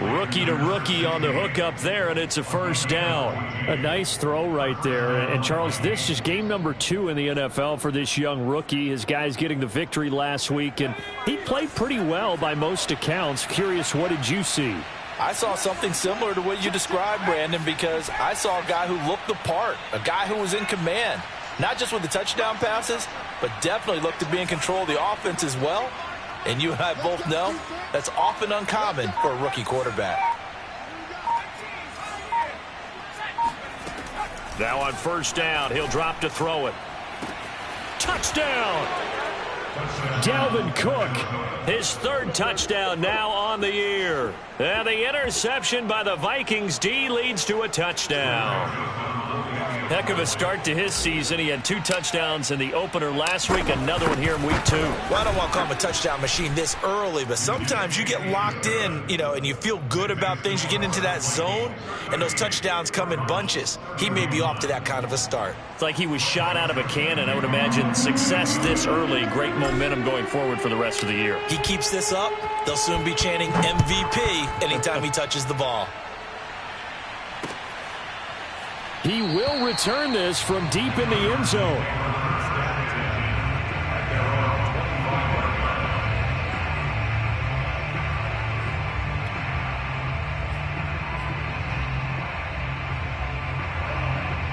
Rookie to rookie on the hook up there, and it's a 1st down. A nice throw right there. And, Charles, this is game number 2 in the NFL for this young rookie. His guys getting the victory last week, and he played pretty well by most accounts. Curious, what did you see? I saw something similar to what you described, Brandon, because I saw a guy who looked the part, a guy who was in command, not just with the touchdown passes, but definitely looked to be in control of the offense as well. And you and I both know that's often uncommon for a rookie quarterback. Now on 1st down, he'll drop to throw it. Touchdown! Dalvin Cook, his 3rd touchdown now on the year. And the interception by the Vikings D leads to a touchdown. Heck of a start to his season. He had 2 touchdowns in the opener last week, another one here in week 2. Well, I don't want to call him a touchdown machine this early, but sometimes you get locked in, and you feel good about things. You get into that zone, and those touchdowns come in bunches. He may be off to that kind of a start. It's like he was shot out of a cannon. I would imagine success this early, great momentum going forward for the rest of the year. He keeps this up, they'll soon be chanting MVP anytime he touches the ball. He will return this from deep in the end zone.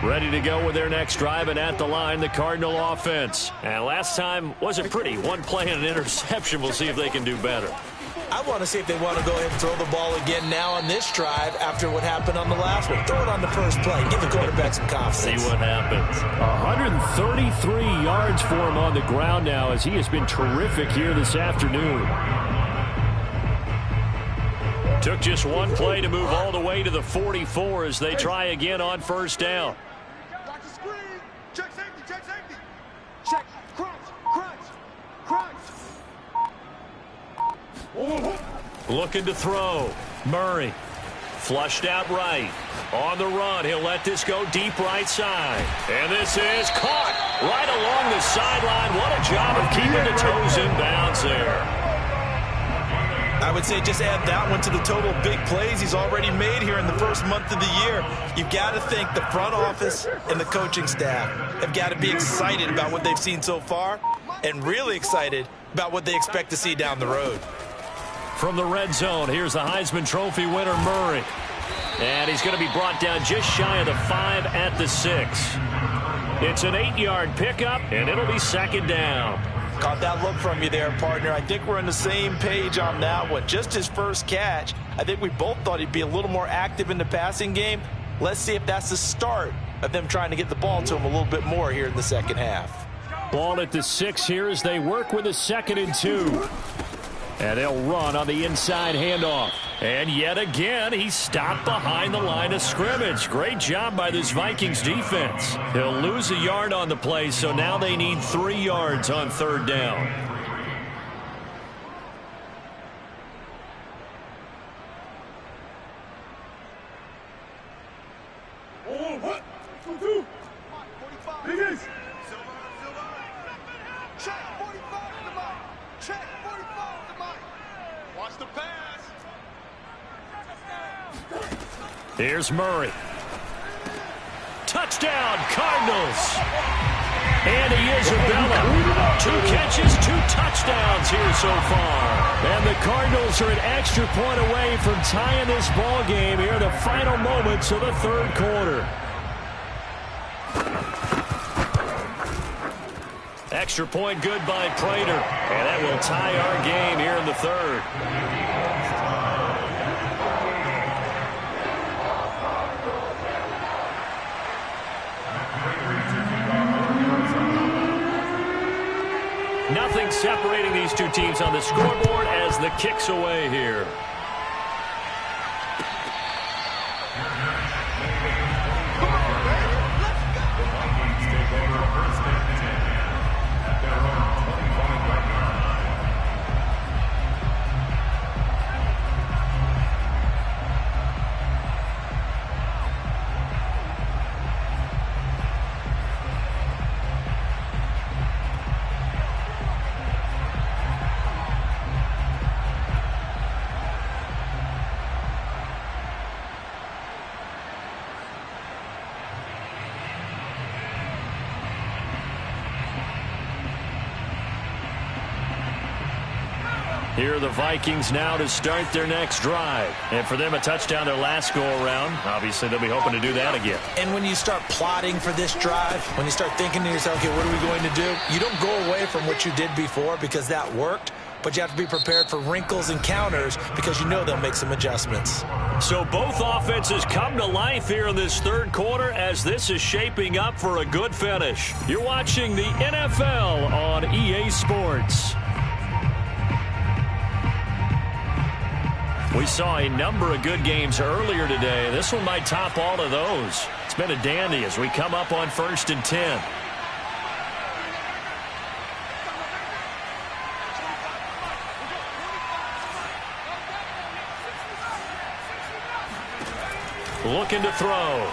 Ready to go with their next drive, and at the line, the Cardinal offense. And last time wasn't pretty. One play and an interception. We'll see if they can do better. I want to see if they want to go ahead and throw the ball again now on this drive after what happened on the last one. Throw it on the first play. Give the quarterback some confidence. See what happens. 133 yards for him on the ground now, as he has been terrific here this afternoon. Took just one play to move all the way to the 44 as they try again on 1st down. Watch the screen. Check safety, check safety. Check, crunch, crunch, crunch. Looking to throw. Murray. Flushed out right. On the run. He'll let this go deep right side. And this is caught right along the sideline. What a job of keeping the toes in bounds there. I would say just add that one to the total big plays he's already made here in the first month of the year. You've got to think the front office and the coaching staff have got to be excited about what they've seen so far and really excited about what they expect to see down the road. From the red zone, here's the Heisman Trophy winner, Murray. And he's going to be brought down just shy of the 5 at the 6. It's an 8-yard pickup, and it'll be 2nd down. Caught that look from you there, partner. I think we're on the same page on that one. Just his first catch. I think we both thought he'd be a little more active in the passing game. Let's see if that's the start of them trying to get the ball to him a little bit more here in the second half. Ball at the 6 here as they work with a 2nd and 2. And they'll run on the inside handoff. And yet again, he's stopped behind the line of scrimmage. Great job by this Vikings defense. He'll lose a yard on the play, so now they need 3 yards on 3rd down. Here's Murray. Touchdown, Cardinals. And he is Isabella. 2 catches, 2 touchdowns here so far. And the Cardinals are an extra point away from tying this ball game here in the final moments of the third quarter. Extra point good by Prater. And that will tie our game here in the third. Nothing separating these two teams on the scoreboard as the kick's away here. Here are the Vikings now to start their next drive. And for them, a touchdown their last go-around. Obviously, they'll be hoping to do that again. And when you start plotting for this drive, when you start thinking to yourself, okay, what are we going to do? You don't go away from what you did before because that worked, but you have to be prepared for wrinkles and counters because you know they'll make some adjustments. So both offenses come to life here in this third quarter as this is shaping up for a good finish. You're watching the NFL on EA Sports. We saw a number of good games earlier today. This one might top all of those. It's been a dandy as we come up on 1st and 10. Looking to throw.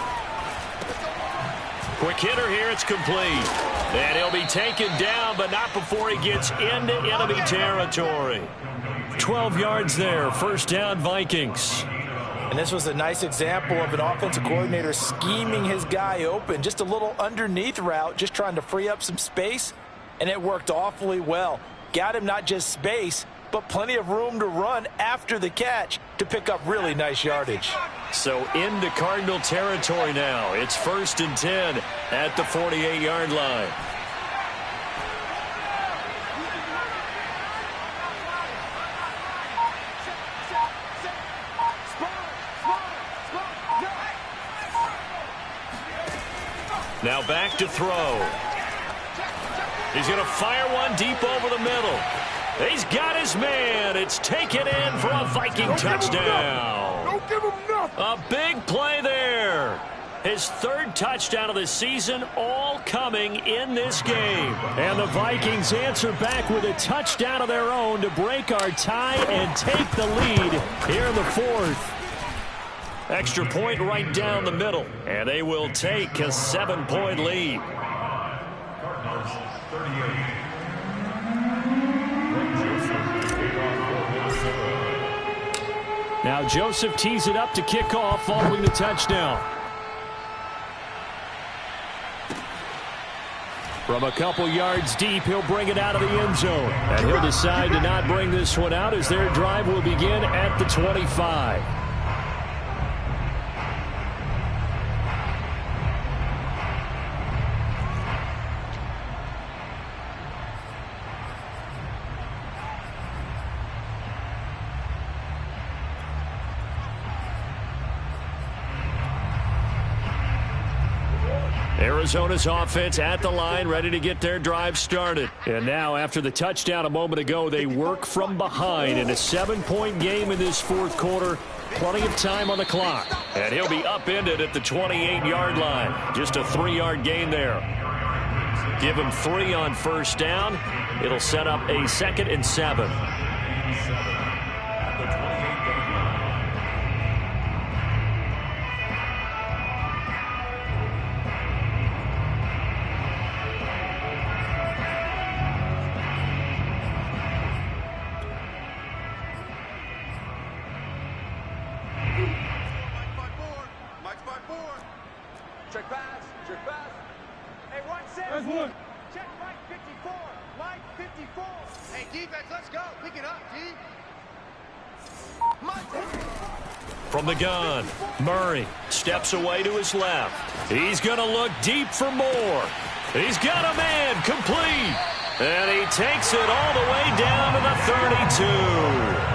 Quick hitter here. It's complete. And he'll be taken down, but not before he gets into enemy territory. 12 yards there. First down, Vikings. And this was a nice example of an offensive coordinator scheming his guy open. Just a little underneath route, just trying to free up some space, and it worked awfully well. Got him not just space, but plenty of room to run after the catch to pick up really nice yardage. So into Cardinal territory now. It's 1st and 10 at the 48-yard line. Now back to throw. He's going to fire one deep over the middle. He's got his man. It's taken in for a Viking touchdown. Don't give him nothing. A big play there. His 3rd touchdown of the season, all coming in this game. And the Vikings answer back with a touchdown of their own to break our tie and take the lead here in the 4th. Extra point right down the middle. And they will take a 7-point lead. Now Joseph tees it up to kick off following the touchdown. From a couple yards deep, he'll bring it out of the end zone. And he'll decide to not bring this one out as their drive will begin at the 25. Arizona's offense at the line, ready to get their drive started. And now, after the touchdown a moment ago, they work from behind in a 7-point game in this 4th quarter. Plenty of time on the clock. And he'll be upended at the 28-yard line. Just a 3-yard gain there. Give him 3 on first down. It'll set up a 2nd and 7. Check pass. Check Hey, 1-7. That's one. Check Mike 54. Mike 54. Hey, defense, let's go. Pick it up, D. From the gun, Murray steps away to his left. He's going to look deep for more. He's got a man complete. And he takes it all the way down to the 32.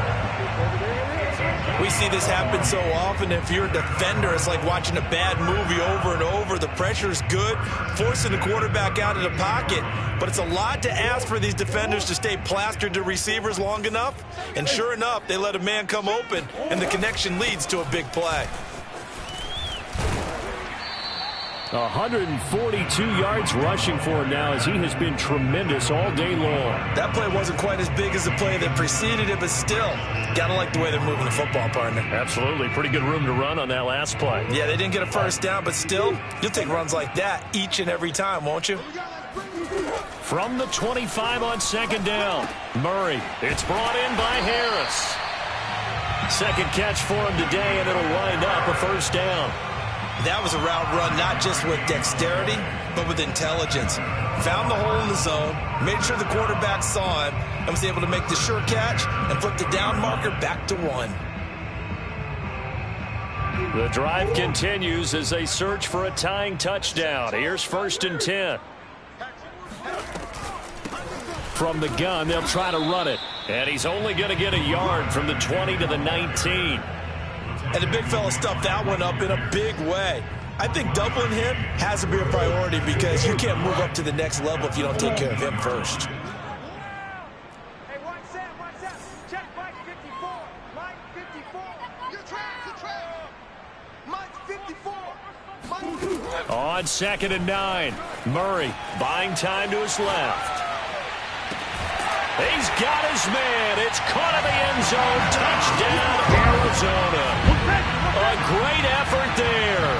We see this happen so often. If you're a defender, it's like watching a bad movie over and over. The pressure's good, forcing the quarterback out of the pocket. But it's a lot to ask for these defenders to stay plastered to receivers long enough. And sure enough, they let a man come open, and the connection leads to a big play. 142 yards rushing for him now as he has been tremendous all day long. That play wasn't quite as big as the play that preceded it, but still, gotta like the way they're moving the football, partner. Absolutely. Pretty good room to run on that last play. Yeah, they didn't get a first down, but still, you'll take runs like that each and every time, won't you? From the 25 on second down, Murray. It's brought in by Harris. Second catch for him today, and it'll wind up a first down. That was a route run not just with dexterity, but with intelligence. Found the hole in the zone, made sure the quarterback saw him, and was able to make the sure catch and flip the down marker back to 1. The drive continues as they search for a tying touchdown. Here's 1st and 10. From the gun, they'll try to run it. And he's only going to get a yard from the 20 to the 19. And the big fella stuffed that one up in a big way. I think doubling him has to be a priority because you can't move up to the next level if you don't take care of him first. Hey, 1-7. Check Mike 54. Mike 54. You track. Mike 54. Mike 54. On 2nd and 9, Murray buying time to his left. He's got his man. It's caught in the end zone. Touchdown, Arizona. A great effort there.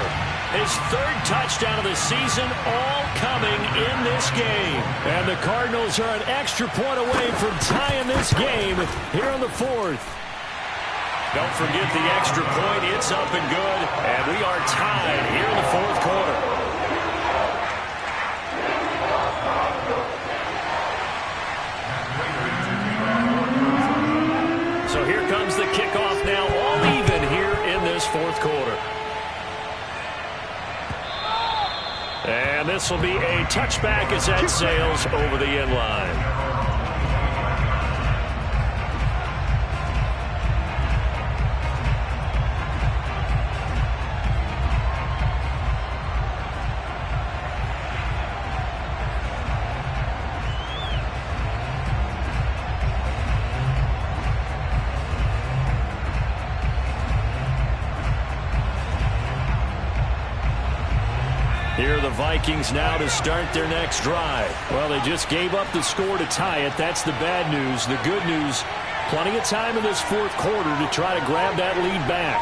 His 3rd touchdown of the season, all coming in this game. And the Cardinals are an extra point away from tying this game here in the 4th. Don't forget the extra point. It's up and good. And we are tied here in the 4th quarter. So here comes the kickoff now, all even here in this 4th quarter. And this will be a touchback as that sails over the end line. Here are the Vikings now to start their next drive. Well, they just gave up the score to tie it. That's the bad news. The good news, plenty of time in this 4th quarter to try to grab that lead back.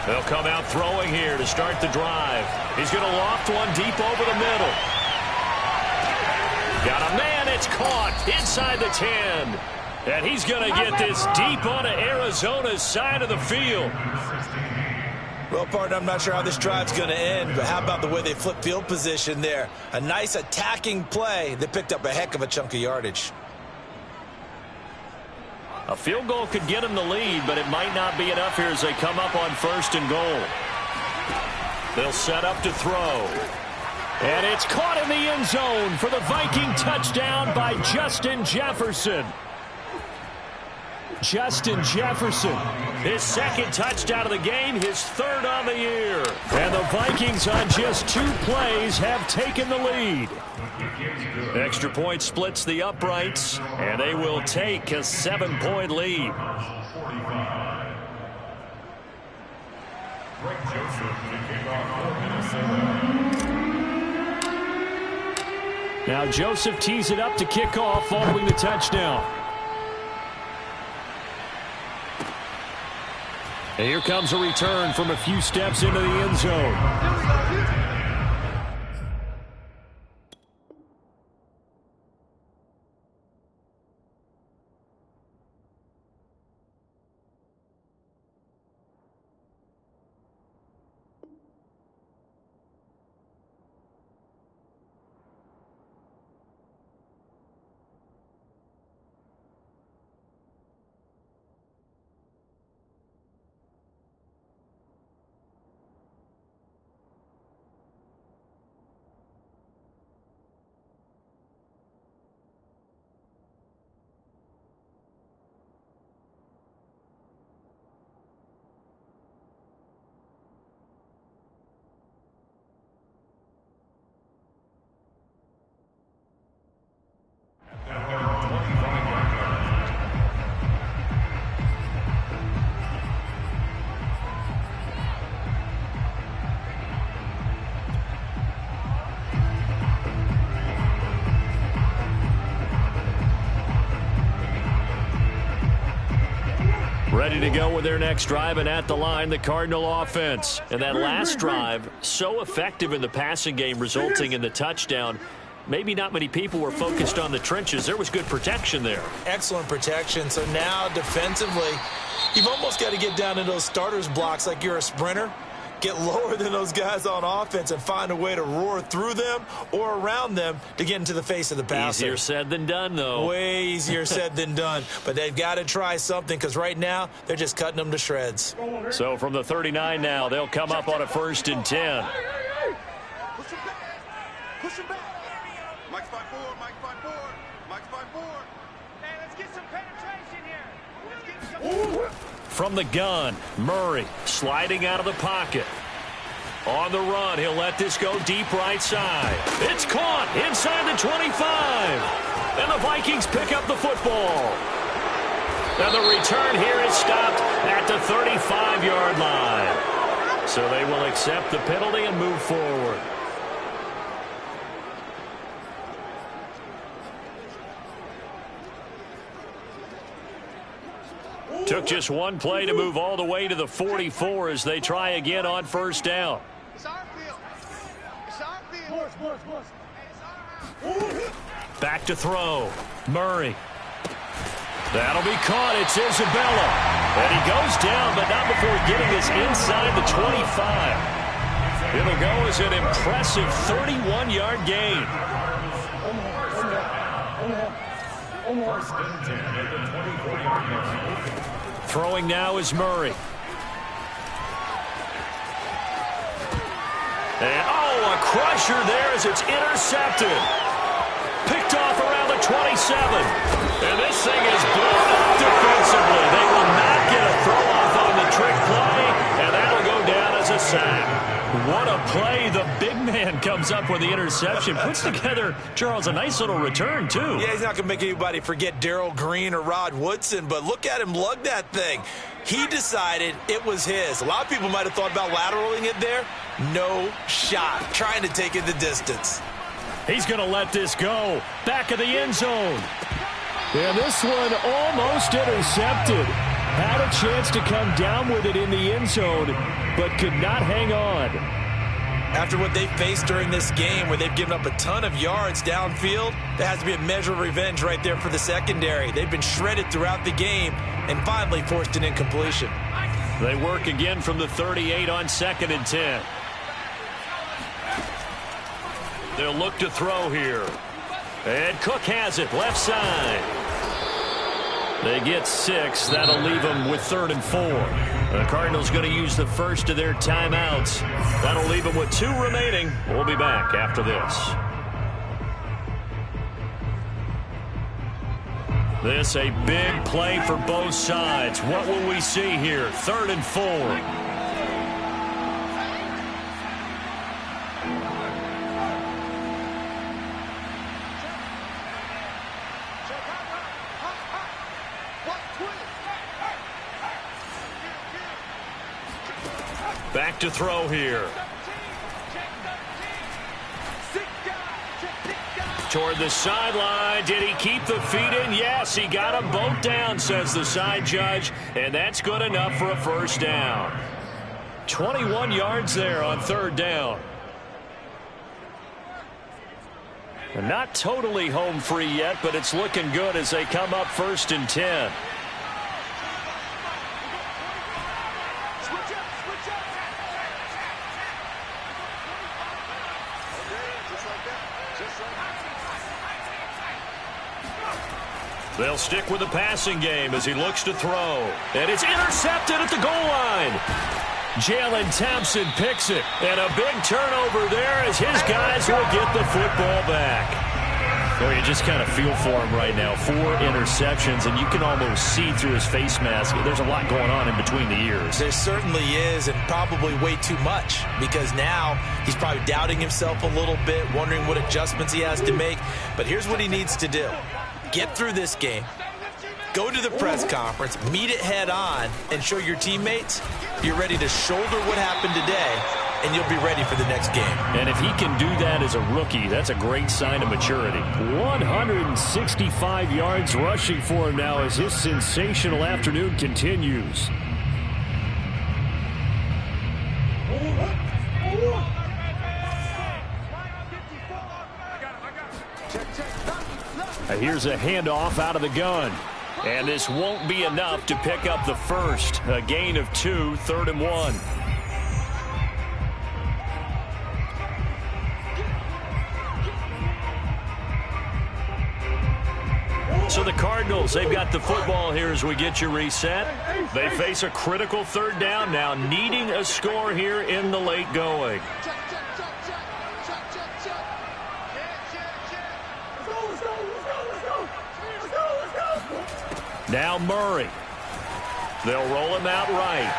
They'll come out throwing here to start the drive. He's going to loft one deep over the middle. Got a man. It's caught inside the 10. And he's going to get this deep onto Arizona's side of the field. Well, partner, I'm not sure how this drive's going to end, but how about the way they flip field position there? A nice attacking play that picked up a heck of a chunk of yardage. A field goal could get them the lead, but it might not be enough here as they come up on 1st and goal. They'll set up to throw. And it's caught in the end zone for the Viking touchdown by Justin Jefferson. Justin Jefferson, his 2nd touchdown of the game, his 3rd on the year. And the Vikings on just 2 plays have taken the lead. Extra point splits the uprights, and they will take a 7-point lead. Now Joseph tees it up to kick off following the touchdown. And here comes a return from a few steps into the end zone. ready to go with their next drive, and at the line, the Cardinal offense. And that last drive, so effective in the passing game, resulting in the touchdown. Maybe not many people were focused on the trenches. There was good protection there. Excellent protection. So now defensively, you've almost got to get down to those starters blocks like you're a sprinter. Get lower than those guys on offense and find a way to roar through them or around them to get into the face of the passer. Easier said than done, though. Way easier said than done. But they've got to try something because right now they're just cutting them to shreds. So from the 39 now, they'll come up on a 1st and 10. Push him back. Push him back. Mike's 5-4. Mike's 5-4. Mike's 5-4. Hey, let's get some penetration here. Let's get some. From the gun, Murray sliding out of the pocket. On the run, he'll let this go deep right side. It's caught inside the 25. And the Vikings pick up the football. And the return here is stopped at the 35-yard line. So they will accept the penalty and move forward. Took just one play to move all the way to the 44 as they try again on 1st down. It's our field. It's our field. Back to throw. Murray. That'll be caught. It's Isabella. And he goes down, but not before getting us inside the 25. It'll go as an impressive 31-yard gain. Throwing now is Murray. And, a crusher there as it's intercepted. Picked off around the 27. And this thing is blown up defensively. They will not get a throw-off on the trick play, and that'll go down as a sack. What a play. The big man comes up with the interception. Puts together, Charles, a nice little return, too. Yeah, he's not going to make anybody forget Darryl Green or Rod Woodson, but look at him lug that thing. He decided it was his. A lot of people might have thought about lateraling it there. No shot. Trying to take it the distance. He's going to let this go. Back of the end zone. And this one almost intercepted. Had a chance to come down with it in the end zone, but could not hang on. After what they faced during this game, where they've given up a ton of yards downfield, there has to be a measure of revenge right there for the secondary. They've been shredded throughout the game and finally forced an incompletion. They work again from the 38 on 2nd and 10. They'll look to throw here. And Cook has it, left side. They get 6. That'll leave them with 3rd and 4. The Cardinals going to use the first of their timeouts. That'll leave them with 2 remaining. We'll be back after this. This a big play for both sides. What will we see here? 3rd and 4. Back to throw here. Toward the sideline. Did he keep the feet in? Yes, he got them both down, says the side judge. And that's good enough for a 1st down. 21 yards there on 3rd down. And not totally home free yet, but it's looking good as they come up 1st and 10. They'll stick with the passing game as he looks to throw. And it's intercepted at the goal line. Jalen Thompson picks it. And a big turnover there as his guys will get the football back. Well, you just kind of feel for him right now. 4 interceptions, and you can almost see through his face mask. There's a lot going on in between the ears. There certainly is, and probably way too much, because now he's probably doubting himself a little bit, wondering what adjustments he has to make. But here's what he needs to do. Get through this game, go to the press conference, meet it head on, and show your teammates you're ready to shoulder what happened today and you'll be ready for the next game. And if he can do that as a rookie, that's a great sign of maturity. 165 yards rushing for him now as his sensational afternoon continues. Here's a handoff out of the gun. And this won't be enough to pick up the first. A gain of 2, 3rd and 1. So the Cardinals, they've got the football here as we get you reset. They face a critical 3rd down now, needing a score here in the late going. Now Murray. They'll roll him out right.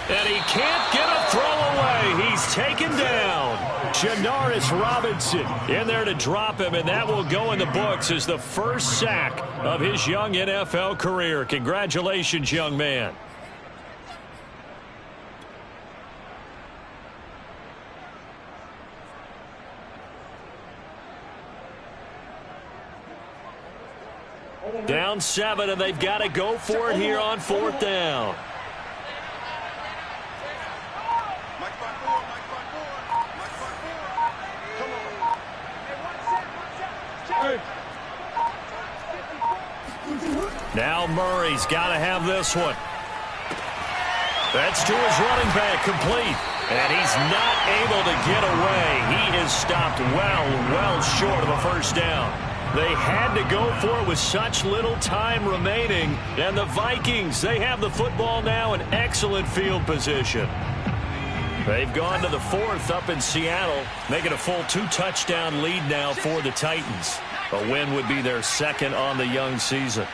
And he can't get a throw away. He's taken down. Janaris Robinson in there to drop him, and that will go in the books as the first sack of his young NFL career. Congratulations, young man. Down 7, and they've got to go for it here on 4th down. Now Murray's got to have this one. That's to his running back, complete. And he's not able to get away. He is stopped well short of a first down. They had to go for it with such little time remaining. And the Vikings, they have the football now in excellent field position. They've gone to the 4th up in Seattle, making a full 2-touchdown lead now for the Titans. A win would be their 2nd on the young season.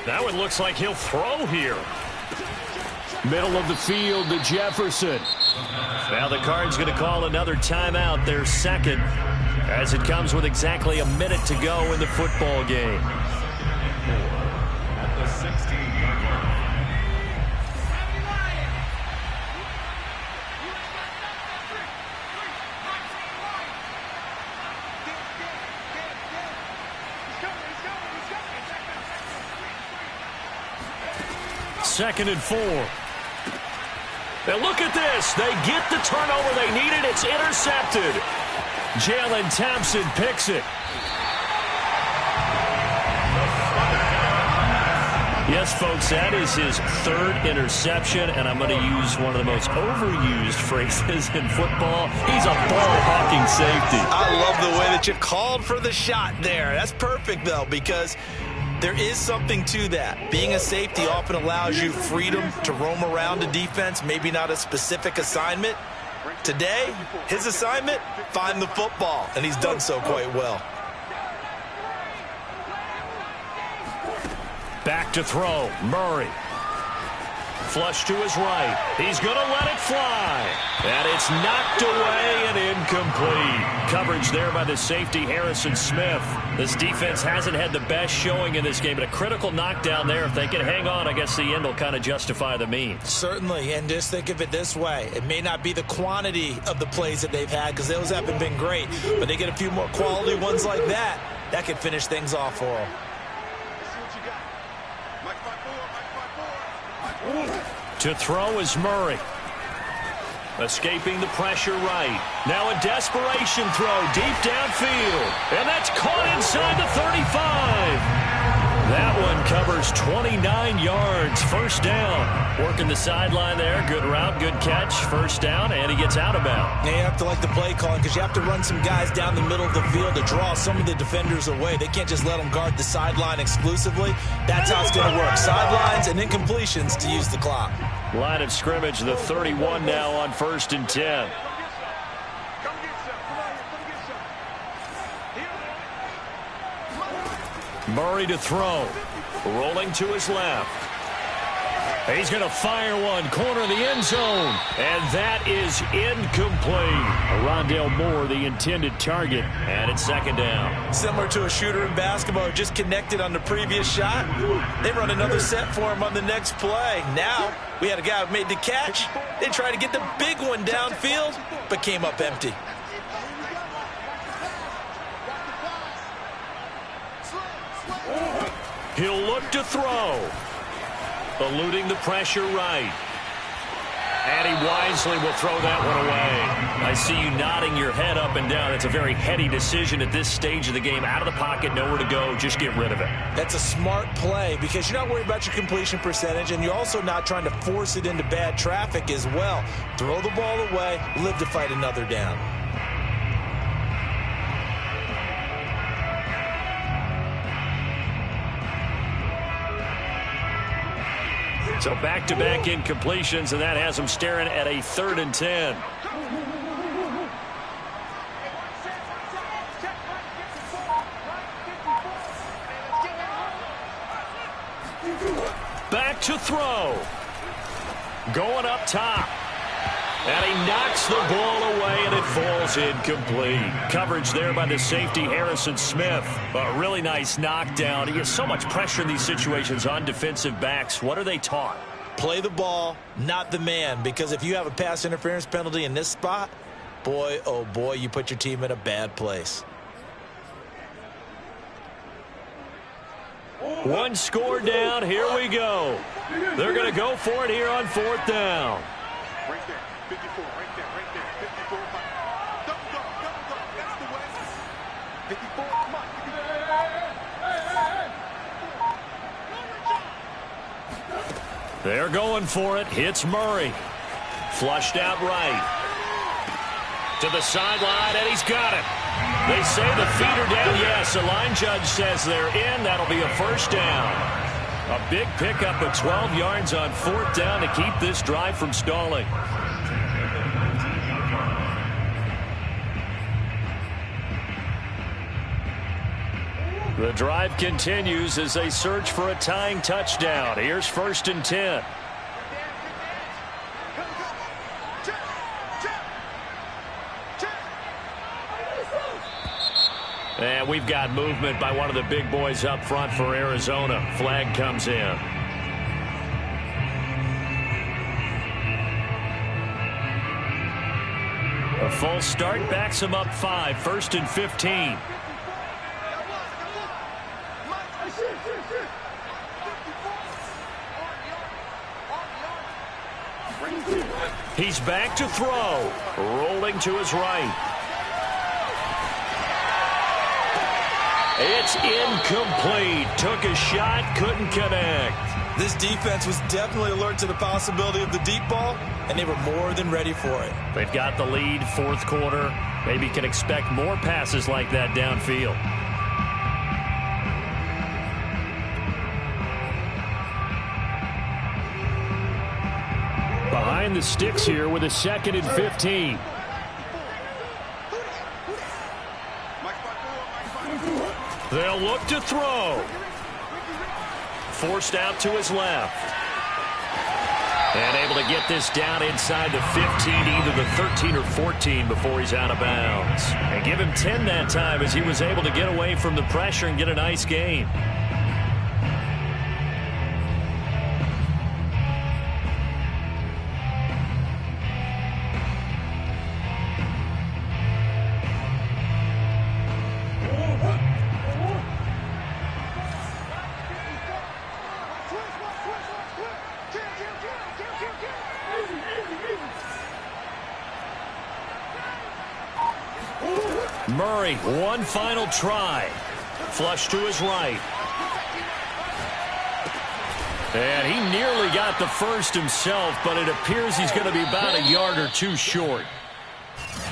Now it looks like he'll throw here. Middle of the field to Jefferson. Now the Cards going to call another timeout, their 2nd, as it comes with exactly a minute to go in the football game. At the 16-yard line. Second and 4. And look at this. They get the turnover they needed. It's intercepted. Jalen Thompson picks it. Yes, folks, that is his 3rd interception, and I'm going to use one of the most overused phrases in football. He's a ball-hawking safety. I love the way that you called for the shot there. That's perfect, though, because there is something to that. Being a safety often allows you freedom to roam around a defense, maybe not a specific assignment. Today, his assignment, find the football, and he's done so quite well. Back to throw, Murray. Flush to his right. He's going to let it fly. And it's knocked away and incomplete. Coverage there by the safety, Harrison Smith. This defense hasn't had the best showing in this game, but a critical knockdown there. If they can hang on, I guess the end will kind of justify the means. Certainly, and just think of it this way. It may not be the quantity of the plays that they've had, because those haven't been great, but they get a few more quality ones like that. That could finish things off for them. To throw is Murray. Escaping the pressure right. Now a desperation throw deep downfield. And that's caught inside the 35. That one covers 29 yards. First down. Working the sideline there. Good route, good catch. First down, and he gets out of bounds. Yeah, you have to like the play calling, because you have to run some guys down the middle of the field to draw some of the defenders away. They can't just let them guard the sideline exclusively. That's how it's going to work. Sidelines and incompletions to use the clock. Line of scrimmage, the 31 now on 1st and 10. Murray to throw. Rolling to his left. He's going to fire one, corner of the end zone, and that is incomplete. Rondale Moore, the intended target, and it's second down. Similar to a shooter in basketball who just connected on the previous shot. They run another set for him on the next play. Now, we had a guy who made the catch. They tried to get the big one downfield, but came up empty. He'll look to throw. Eluding the pressure right. And he wisely will throw that one away. I see you nodding your head up and down. It's a very heady decision at this stage of the game. Out of the pocket, nowhere to go. Just get rid of it. That's a smart play because you're not worried about your completion percentage, and you're also not trying to force it into bad traffic as well. Throw the ball away, live to fight another down. So back-to-back incompletions, and that has him staring at a 3rd and 10. Back to throw. Going up top. And he knocks the ball away, and it falls incomplete. Coverage there by the safety, Harrison Smith. A really nice knockdown. He gets so much pressure in these situations on defensive backs. What are they taught? Play the ball, not the man, because if you have a pass interference penalty in this spot, boy, oh boy, you put your team in a bad place. One score down. Here we go. They're going to go for it here on 4th down. Right there. 54, right there, 54. Double go, that's the way. 54, come on. 54. They're going for it. Hits Murray. Flushed out right. To the sideline, and he's got it. They say the feet are down. Yes, the line judge says they're in. That'll be a 1st down. A big pickup of 12 yards on 4th down to keep this drive from stalling. The drive continues as they search for a tying touchdown. Here's 1st and 10. And we've got movement by one of the big boys up front for Arizona. Flag comes in. A false start backs him up 5. 1st and 15. He's back to throw. Rolling to his right. It's incomplete. Took a shot, couldn't connect. This defense was definitely alert to the possibility of the deep ball, and they were more than ready for it. They've got the lead, 4th quarter. Maybe can expect more passes like that downfield. Behind the sticks here with a 2nd and 15. They'll look to throw. Forced out to his left. And able to get this down inside the 15, either the 13 or 14 before he's out of bounds. And give him 10 that time as he was able to get away from the pressure and get a nice gain. Murray, one final try. Flush to his right. And he nearly got the first himself, but it appears he's going to be about a yard or two short.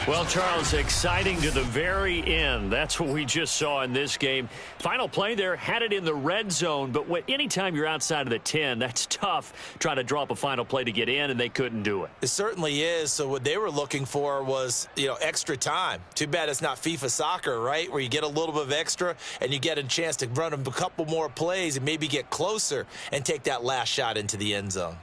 Well, Charles, exciting to the very end. That's what we just saw in this game. Final play there, had it in the red zone, but anytime you're outside of the 10, that's tough trying to draw up a final play to get in, and they couldn't do it. It certainly is. So what they were looking for was, extra time. Too bad it's not FIFA soccer, right, where you get a little bit of extra and you get a chance to run a couple more plays and maybe get closer and take that last shot into the end zone.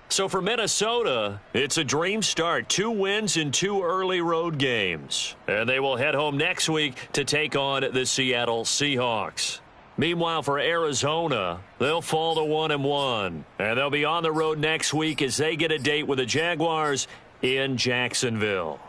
So for Minnesota, it's a dream start. 2 wins in 2 early road games. And they will head home next week to take on the Seattle Seahawks. Meanwhile, for Arizona, they'll fall to 1-1. And they'll be on the road next week as they get a date with the Jaguars in Jacksonville.